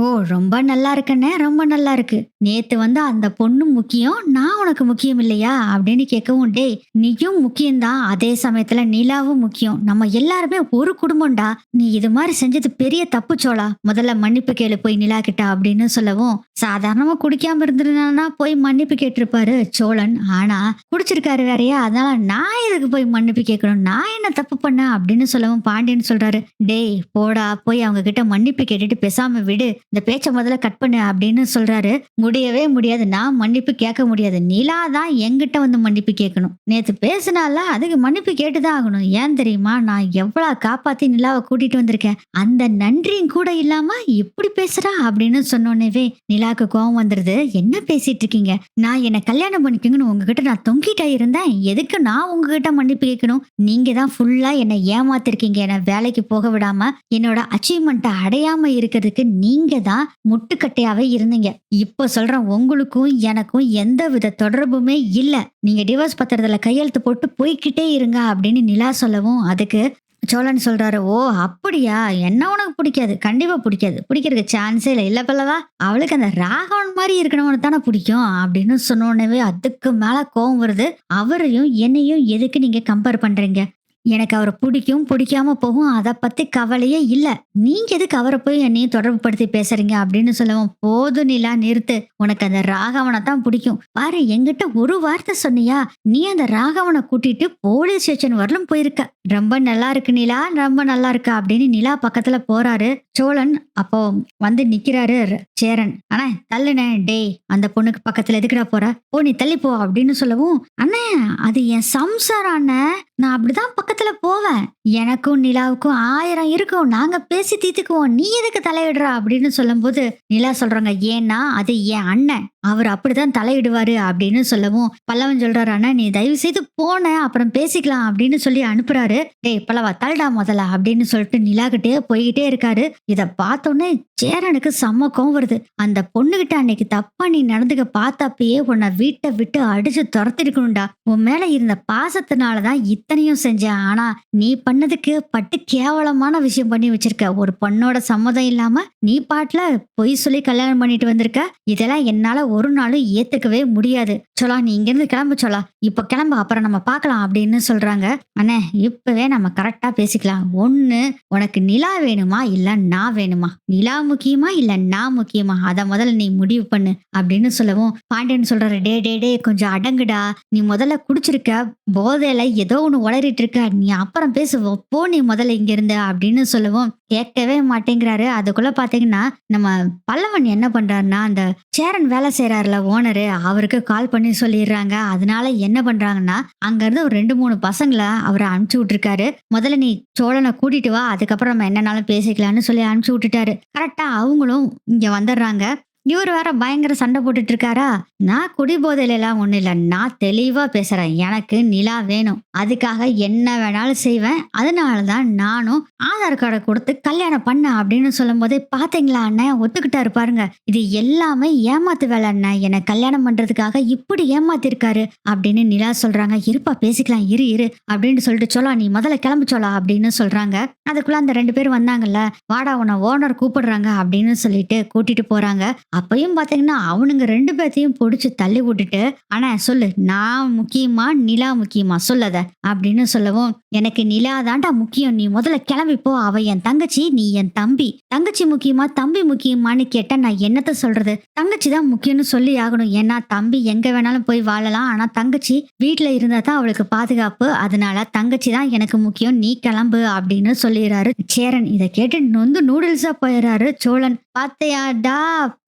Speaker 1: ஓ! ரொம்ப நல்லா இருக்குண்ணே. ரொம்ப நல்லா இருக்கு. நேத்து வந்து அந்த பொண்ணு முக்கியம். நான் உனக்கு முக்கியம் இல்லையா? அப்படின்னு கேட்கவும், டேய் நீயும் முக்கியம் தான். அதே சமயத்துல நிலாவும் முக்கியம். நம்ம எல்லாருமே ஒரு குடும்பம்டா. நீ இது மாரி செஞ்சது பெரிய தப்பு சோளா. முதல்ல மன்னிப்பு கேளு போய் நிலா கிட்ட அப்படின்னு சொல்லவும், சாதாரணமா குடிக்காம இருந்திருந்தான்னா போய் மன்னிப்பு கேட்டிருப்பாரு சோழன். ஆனா குடிச்சிருக்காரு வேறயா. அதனால நான் எதுக்கு போய் மன்னிப்பு கேட்கணும்? நான் என்ன தப்பு பண்ணேன்? அப்படின்னு சொல்லவும் பாண்டியன் சொல்றாரு, டேய் போடா போய் அவங்க கிட்ட மன்னிப்பு கேட்டுட்டு பேசாம விடு. இந்த பேச்ச முதல்ல கட் பண்ணு அப்படின்னு சொல்றாரு. முடியவே முடியாது. நான் மன்னிப்பு கேட்க முடியாது. நிலா தான் என்கிட்ட வந்து மன்னிப்பு கேட்கணும். நேத்து பேசினால அதுக்கு மன்னிப்பு கேட்டுதான் ஆகணும். ஏன் தெரியுமா? நான் எவ்வளவு காப்பாத்தி நிலாவை கூட்டிட்டு வந்திருக்கேன். அந்த நன்றியும் கூட இல்லாம இப்படி பேசுறா அப்படின்னு சொன்னோன்னேவே நிலாக்கு கோவம் வந்துருது. என்ன பேசிட்டு இருக்கீங்க? நான் என்ன கல்யாணம் பண்ணிக்கங்கன்னு உங்ககிட்ட நான் தொங்கிட்டா இருந்தேன். எதுக்கு நான் உங்ககிட்ட மன்னிப்பு கேட்கணும்? நீங்க தான் ஃபுல்லா என்ன ஏமாத்திருக்கீங்க. என்ன வேலைக்கு போக விடாம என்னோட அச்சீவ்மெண்ட்டை அடையாம இருக்கிறதுக்கு நீங்க தான் முட்டுக்கட்டையாவே இருந்தீங்க. இப்ப சொல்றேன், உங்களுக்கும் எனக்கும் எந்த வித தொடர்புமே இல்ல. நீங்க டிவோர்ஸ் பத்திரத்துல கையெழுத்து போட்டு போய்க்கிட்டே இருங்க அப்படின்னு நிலா சொல்லவும், அதுக்கு சோழன் சொல்றாரு, ஓ அப்படியா? என்ன உனக்கு பிடிக்காது? கண்டிப்பா பிடிக்காது. பிடிக்கிறதுக்கு சான்ஸே இல்லை. இல்ல பல்லவா, அவளுக்கு அந்த ராகவன் மாதிரி இருக்கணும்னு தானே பிடிக்கும் அப்படின்னு சொன்ன உடனே அதுக்கு மேல கோவம் வருது. அவரையும் என்னையும் எதுக்கு நீங்க கம்பேர் பண்றீங்க? எனக்கு அவர பிடிக்கும், பிடிக்காம போகும். அத பத்தி கவலையே இல்ல. நீங்க எதுக்கு அவர போய் என்னையும் தொடர்பு படுத்தி பேசுறீங்க? அப்படின்னு சொல்லவும், போதும் நிலா நிறுத்து. உனக்கு அந்த ராகவன தான் பிடிக்கும். பாரு என்கிட்ட ஒரு வார்த்தை சொன்னியா? நீ அந்த ராகவன கூட்டிட்டு போலீஸ் ஸ்டேஷன் வரலும் போயிருக்க. ரொம்ப நல்லா இருக்கு நிலா, ரொம்ப நல்லா இருக்கு அப்படின்னு நிலா பக்கத்துல போறாரு. சோழன் அப்போ வந்து நிக்கிறாரு சேரன். அண்ணா தள்ளுனே, டேய் அந்த பொண்ணுக்கு பக்கத்துல எதுக்குடா போற? போ நீ தள்ளி போ அப்படின்னு சொல்லவும், அண்ணே அது என் சம்சாரம் அண்ணே. நான் அப்படிதான் பக்கத்துல போவேன். எனக்கும் நிலாவுக்கும் 1000 இருக்கும். நாங்க பேசி தீர்த்துக்குவோம். நீ எதுக்கு தலையிடுற அப்படின்னு சொல்லும்போது நிலா சொல்றாங்க, ஏன்னா அது என் அண்ணன். அவர் அப்படிதான் தலையிடுவாரு அப்படின்னு சொல்லவும், பல்லவன் சொல்றாரு, அண்ணா நீ தயவு செய்து போன அப்புறம் பேசிக்கலாம் அப்படின்னு சொல்லி அனுப்புறாரு. டேய் பல்லவா தள்ளுடா முதல்ல அப்படின்னு சொல்லிட்டு நிலா கிட்டே போய்கிட்டே இருக்காரு. இத பார்த்தோன்னே சேரனுக்கு செம்ம கோவம் வருது. அந்த பொண்ணுகிட்ட அன்னைக்கு தப்பா நீ நடந்துக்க பார்த்தப்பயே உன்னை வீட்டை விட்டு அடிச்சு துரத்திருக்கணும்டா. உன் மேல இருந்த பாசத்தினாலதான் இத்தனையும் செஞ்சேன். ஆனா நீ பண்ணதுக்கு பட்டு கேவலமான விஷயம் பண்ணி வச்சிருக்க. ஒரு பொண்ணோட சம்மதம் இல்லாம நீ பாட்டுல பொய் சொல்லி கல்யாணம் பண்ணிட்டு வந்திருக்க. இதெல்லாம் என்னால ஒரு நாளும் ஏத்துக்கவே முடியாது. சொல்லா நீ இங்க இருந்து கிளம்பு சொல்லா. இப்ப கிளம்பு, அப்புறம் நம்ம பார்க்கலாம் அப்படின்னு சொல்றாங்க. அண்ணே இப்பவே நம்ம கரெக்டா பேசிக்கலாம். ஒண்ணு உனக்கு நிலா வேணுமா இல்ல நான் வேணுமா? நிலா முக்கியமா இல்ல நான் முக்கியமா? அத முதல்ல நீ முடிவு பண்ணு அப்படின்னு சொல்லவும், பாண்டியன் சொல்றாரு, டே டே டே கொஞ்சம் அடங்குடா. நீ முதல்ல குடிச்சிருக்க, போதையில ஏதோ ஒண்ணு உளறிட்டு இருக்க. நீ அப்புறம் பேசுவோம். போ நீ முதல்ல இங்க இருந்த அப்படின்னு சொல்லவும் கேட்கவே மாட்டேங்கிறாரு. அதுக்குள்ள பாத்தீங்கன்னா நம்ம பல்லவன் என்ன பண்றாருன்னா, அந்த சேரன் வேலை செய்யறாருல ஓனரு, அவருக்கு கால் பண்ணி சொல்லிடுறாங்க. அதனால என்ன பண்றாங்கன்னா, அங்க இருந்து ஒரு 2 3 பசங்களை அவரை அனுப்பிச்சு விட்டுருக்காரு. முதல்ல நீ சோழனை கூட்டிட்டு வா, அதுக்கப்புறம் நம்ம என்னன்னாலும் பேசிக்கலாம்னு சொல்லி அனுப்பிச்சு விட்டுட்டாரு. கரெக்டா அவங்களும் இங்க வந்துடுறாங்க. இவர் வேற பயங்கர சண்டை போட்டுட்டு இருக்காரா. நான் குடிபோதையில எல்லாம் ஒண்ணு இல்ல. நான் தெளிவா பேசுறேன். எனக்கு நிலா வேணும். அதுக்காக என்ன வேணாலும் செய்வேன். அதனாலதான் நானும் ஆதார் கார்டை கொடுத்து கல்யாணம் பண்ண அப்படின்னு சொல்லும் போதே, பாத்தீங்களா அண்ணன் ஒத்துக்கிட்டாரு பாருங்க. இது எல்லாமே ஏமாத்து வேலை அண்ணன். என்னை கல்யாணம் பண்றதுக்காக இப்படி ஏமாத்திருக்காரு அப்படின்னு நிலா சொல்றாங்க. இருப்பா பேசிக்கலாம், இரு இரு அப்படின்னு சொல்லிட்டு, சொல்லா நீ முதல்ல கிளம்பு சொல்லா அப்படின்னு சொல்றாங்க. அதுக்குள்ள அந்த 2 பேரும் வந்தாங்கல்ல, வாடா உன்னை ஓனர் கூப்பிடுறாங்க அப்படின்னு சொல்லிட்டு கூட்டிட்டு போறாங்க. அப்பயும் பாத்தீங்கன்னா அவனுங்க 2 பேத்தையும் பிடிச்சு தள்ளி விட்டுட்டு, ஆனா சொல்லு நான் முக்கியமா நிலா முக்கியமா சொல்லத அப்படின்னு சொல்லவும், எனக்கு நிலா தாண்டா முக்கியம். நீ முதல்ல கிளம்பி போ. அவ என் தங்கச்சி, நீ என் தம்பி. தங்கச்சி முக்கியமா தம்பி முக்கியமான்னு கேட்டா நான் என்னத்த சொல்றது? தங்கச்சி தான் முக்கியம்னு சொல்லி ஆகணும். ஏன்னா தம்பி எங்க வேணாலும் போய் வாழலாம். ஆனா தங்கச்சி வீட்டுல இருந்தா தான் அவளுக்கு பாதுகாப்பு. அதனால தங்கச்சி தான் எனக்கு முக்கியம். நீ கிளம்பு அப்படின்னு சொல்லிடுறாரு சேரன். இதை கேட்டு நொந்து நூடுல்ஸா போயிடுறாரு சோழன். பாத்தையாடா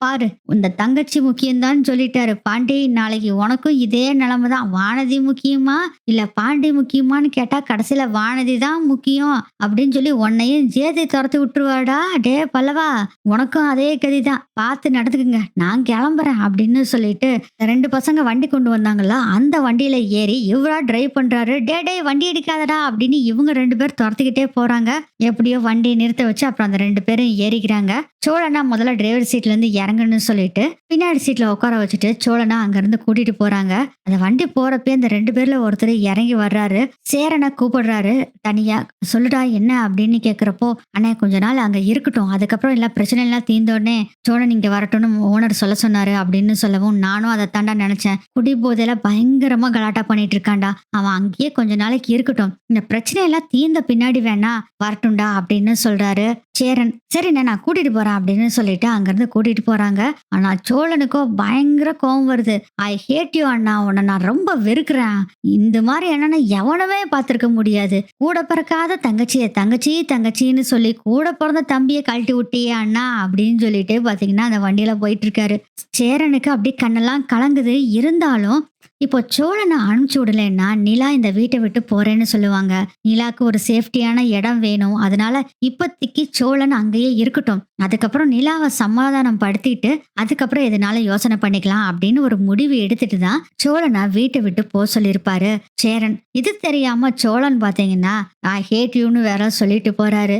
Speaker 1: பாரு, இந்த தங்கச்சி முக்கியம்தான் சொல்லிட்டாரு பாண்டி. நாளைக்கு உனக்கும் இதே நிலைமை தான். வானதி முக்கியமா இல்ல பாண்டி முக்கியமான்னு கேட்டா கடைசியில வானதி தான் முக்கியம் அப்படின்னு சொல்லி உன்னையும் ஜேதி துரத்து விட்டுருவாடா. டே பல்லவா, உனக்கும் அதே கதிதான். பார்த்து நடந்துக்குங்க, நான் கிளம்புறேன் அப்படின்னு சொல்லிட்டு 2 பசங்க வண்டி கொண்டு வந்தாங்கல்ல, அந்த வண்டியில ஏறி இவரா டிரைவ் பண்றாரு. டே டே வண்டி அடிக்காதடா அப்படின்னு இவங்க 2 பேர் துரத்திக்கிட்டே போறாங்க. எப்படியோ வண்டியை நிறுத்த வச்சு அப்புறம் அந்த 2 பேரும் ஏறிக்கிறாங்க. சோழனை வேணா முதல்ல டிரைவர் சீட்ல இருந்து இறங்குன்னு சொல்லிட்டு பின்னாடி சீட்ல உட்கார வச்சுட்டு சோழனை அங்கிருந்து கூட்டிட்டு போறாங்க. அந்த வண்டி போறப்ப இந்த 2 பேர்ல ஒருத்தர் இறங்கி வர்றாரு. சேரனை கூப்பிடுறாரு தனியா. சொல்லுடா என்ன அப்படின்னு கேக்குறப்போ, அண்ணே கொஞ்ச நாள் அங்க இருக்கட்டும், அதுக்கப்புறம் எல்லா பிரச்சனை எல்லாம் தீர்ந்தோடனே சோழன் இங்க வரட்டும்னு ஓனர் சொல்ல சொன்னாரு அப்படின்னு சொல்லவும், நானும் அதை தாண்டா நினைச்சேன். குடி போதையில பயங்கரமா கலாட்டா பண்ணிட்டு இருக்கான்டா, அவன் அங்கேயே கொஞ்ச நாளைக்கு இருக்கட்டும், இந்த பிரச்சனை எல்லாம் தீர்ந்த பின்னாடி வேணா வரட்டும்டா அப்படின்னு சொல்றாரு சேரன். சரிண்ணே நான் கூட்டிட்டு போறேன் அப்படின்னு சொல்லிட்டு அங்கிருந்து கூட்டிட்டு போறாங்க. ஆனா சோழனுக்கோ பயங்கர கோவம் வருது. ஐ ஹேட் யூ அண்ணா, உன்னை நான் ரொம்ப வெறுக்கிறேன். இந்த மாதிரி என்னன்னா எவனவே பார்த்திருக்க முடியாது. கூட பிறக்காத தங்கச்சிய தங்கச்சி தங்கச்சின்னு சொல்லி கூட பிறந்த தம்பியை கழட்டி விட்டியே அண்ணா அப்படின்னு சொல்லிட்டு பாத்தீங்கன்னா அந்த வண்டியில போயிட்டு இருக்காரு. சேரனுக்கு அப்படியே கண்ணெல்லாம் கலங்குது. இருந்தாலும் இப்போ சோழனை அனுப்பிச்சு விடலைன்னா நிலா இந்த வீட்டை விட்டு போறேன்னு சொல்லுவாங்க. நிலாக்கு ஒரு சேஃப்டியான இடம் வேணும். அதனால இப்போதைக்கு சோழன் அங்கேயே இருக்கட்டும், அதுக்கப்புறம் நிலாவை சமாதானம் படுத்திட்டு அதுக்கப்புறம் எதனால யோசனை பண்ணிக்கலாம் அப்படின்னு ஒரு முடிவு எடுத்துட்டு தான் சோழனை வீட்டை விட்டு போக சொல்லியிருப்பாரு சேரன். இது தெரியாம சோழன் பாத்தீங்கன்னா நான் ஹேட் யூன்னு வேற சொல்லிட்டு போறாரு.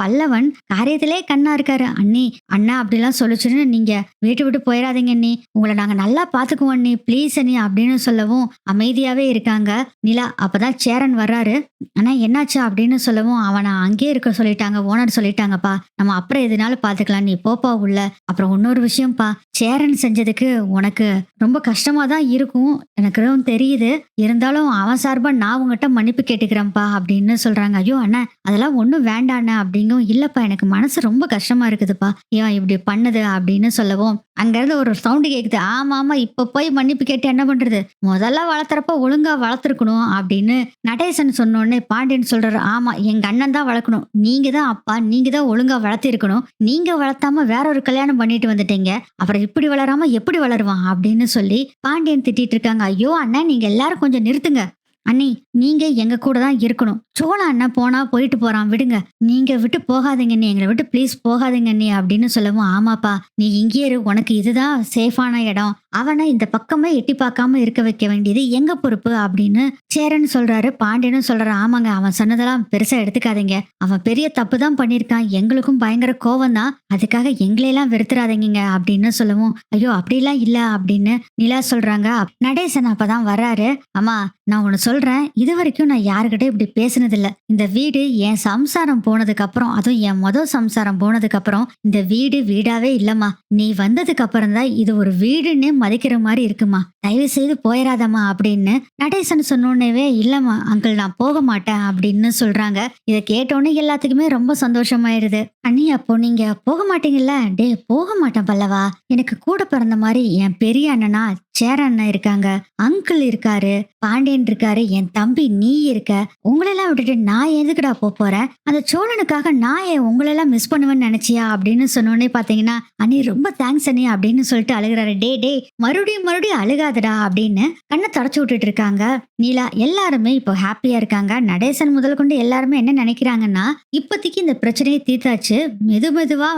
Speaker 1: பல்லவன் காரியத்திலே கண்ணா இருக்காரு. அண்ணி அண்ணா அப்படிலாம் சொல்லிச்சுன்னு நீங்க வீட்டை விட்டு போயிடாதீங்க அண்ணி, உங்களை நாங்க நல்லா பாத்துக்குவோம் அண்ணி, ப்ளீஸ் அண்ணி அப்படின்னு சொல்லவும் அமைதியாவே இருக்காங்க நிலா. அப்பதான் சேரன் வர்றாரு. ஆனா என்னாச்சு அப்படின்னு சொல்லவும், அவனை அங்கேயே இருக்க சொல்லிட்டாங்க, ஓனர் சொல்லிட்டாங்கப்பா, நம்ம அப்புறம் எதுனாலும் பாத்துக்கலாம், நீ போப்பா உள்ள. அப்புறம் இன்னொரு விஷயம்ப்பா, சேரன் செஞ்சதுக்கு உனக்கு ரொம்ப கஷ்டமா தான் இருக்கும் எனக்கு தெரியுது, இருந்தாலும் அவன் சார்பா நான் உங்ககிட்ட மன்னிப்பு கேட்டுக்கிறேன்ப்பா அப்படின்னு சொல்றாங்க. ஐயோ அண்ணா அதெல்லாம் ஒண்ணும் வேண்டாண்ண அப்படிங்கும். இல்லப்பா எனக்கு மனசு ரொம்ப கஷ்டமா இருக்குதுப்பா, ஏன் இப்படி பண்ணுது அப்படின்னு சொல்லவும் அங்க இருந்து ஒரு சவுண்டு கேக்குது. ஆமா ஆமா இப்ப போய் மன்னிப்பு கேட்டு என்ன பண்றது, முதல்ல வளர்த்துறப்ப ஒழுங்கா வளர்த்துருக்கணும் அப்படின்னு நடேசன் சொன்னோடனே பாண்டியன் சொல்றாரு. ஆமா எங்க அண்ணன் தான் வளர்க்கணும், நீங்க தான் அப்பா, நீங்க தான் ஒழுங்கா வளர்த்திருக்கணும், நீங்க வளர்த்தாம வேற ஒரு கல்யாணம் பண்ணிட்டு வந்துட்டீங்க, அப்புறம் இப்படி வளராம எப்படி வளருவான் அப்படின்னு சொல்லி பாண்டியன் திட்டிட்டு இருக்காங்க. ஐயோ அண்ணா நீங்க எல்லாரும் கொஞ்சம் நிறுத்துங்க அண்ணி, நீங்க எங்க கூட தான் இருக்கணும். சோழ அண்ணன் போனா போயிட்டு போறான், விடுங்க, நீங்க விட்டு போகாதீங்க அண்ணி, எங்களை விட்டு ப்ளீஸ் போகாதீங்க அண்ணி அப்படின்னு சொல்லவும், ஆமாப்பா நீ இங்கே இரு, உனக்கு இதுதான் சேஃபான இடம், அவனை இந்த பக்கமே எட்டி பார்க்காம இருக்க வைக்க வேண்டியது எங்க பொறுப்பு அப்படின்னு சேரன் சொல்றாரு. பாண்டியனும் சொல்றாரு, ஆமாங்க அவன் சொன்னதெல்லாம் பெருசா எடுத்துக்காதீங்க, அவன் பெரிய தப்பு தான் பண்ணியிருக்கான், எங்களுக்கும் பயங்கர கோவம் தான், அதுக்காக எங்களையெல்லாம் வெறுத்துறாதீங்க அப்படின்னு சொல்லவும், ஐயோ அப்படிலாம் இல்ல அப்படின்னு நிலா சொல்றாங்க. நடேசன் அப்பதான் வர்றாரு. அம்மா நான் ஒண்ணு சொல்றேன், இது வரைக்கும் நான் யாருக்கிட்ட இப்படி பேசினது இல்ல. இந்த வீடு என் சம்சாரம் போனதுக்கு அப்புறம், அதுவும் என் சம்சாரம் போனதுக்கு அப்புறம் இந்த வீடு வீடாவே இல்லம்மா, நீ வந்ததுக்கு அப்புறம் தான் இது ஒரு வீடுன்னு மதிக்கிற மாதிரி இருக்குமா, தயவு செய்து போயிடாதம்மா அப்படின்னு நடேசன் சொன்னோன்னே, இல்லம்மா அங்கிள் நான் போக மாட்டேன் அப்படின்னு சொல்றாங்க. இதை கேட்டோன்னே எல்லாத்துக்குமே ரொம்ப சந்தோஷமாயிருது. அண்ணி அப்போ நீங்க போக மாட்டீங்கல்ல? டே போக மாட்டேன் பல்லவா, எனக்கு கூட பிறந்த மாதிரி என் பெரிய அண்ணனா சேர அண்ணன் இருக்காங்க, அங்கிள் இருக்காரு, பாண்டியன் இருக்காரு, என் தம்பி நீ இருக்க, உங்களெல்லாம் விட்டுட்டு நான் எதுக்குடா போறேன், அந்த சோழனுக்காக நான் உங்களெல்லாம் மிஸ் பண்ணுவேன்னு நினைச்சியா அப்படின்னு சொன்னோடனே பாத்தீங்கன்னா, அண்ணி ரொம்ப தேங்க்ஸ் அண்ணி அப்படின்னு சொல்லிட்டு அழுகிறாரு. டே டே மறுபடியும் மறுபடியும் அழுகாதடா அப்படின்னு கண்ணை தொடச்சு விட்டுட்டு இருக்காங்க நீலா. எல்லாருமே இப்போ ஹாப்பியா இருக்காங்க. நடேசன் முதல் கொண்டு எல்லாருமே என்ன நினைக்கிறாங்கன்னா, இப்போதைக்கு இந்த பிரச்சனையை தீர்த்தாச்சு, மெதுவா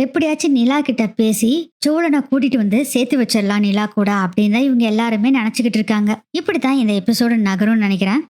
Speaker 1: எப்படியாச்சும் நிலா கிட்ட பேசி சோழனை கூட்டிட்டு வந்து சேர்த்து வச்சிடலாம் நிலா கூட அப்படின்னு தான் இவங்க எல்லாருமே நினைச்சுக்கிட்டு இருக்காங்க. இப்படித்தான் இந்த எபிசோடு நகரும்னு நினைக்கிறேன்.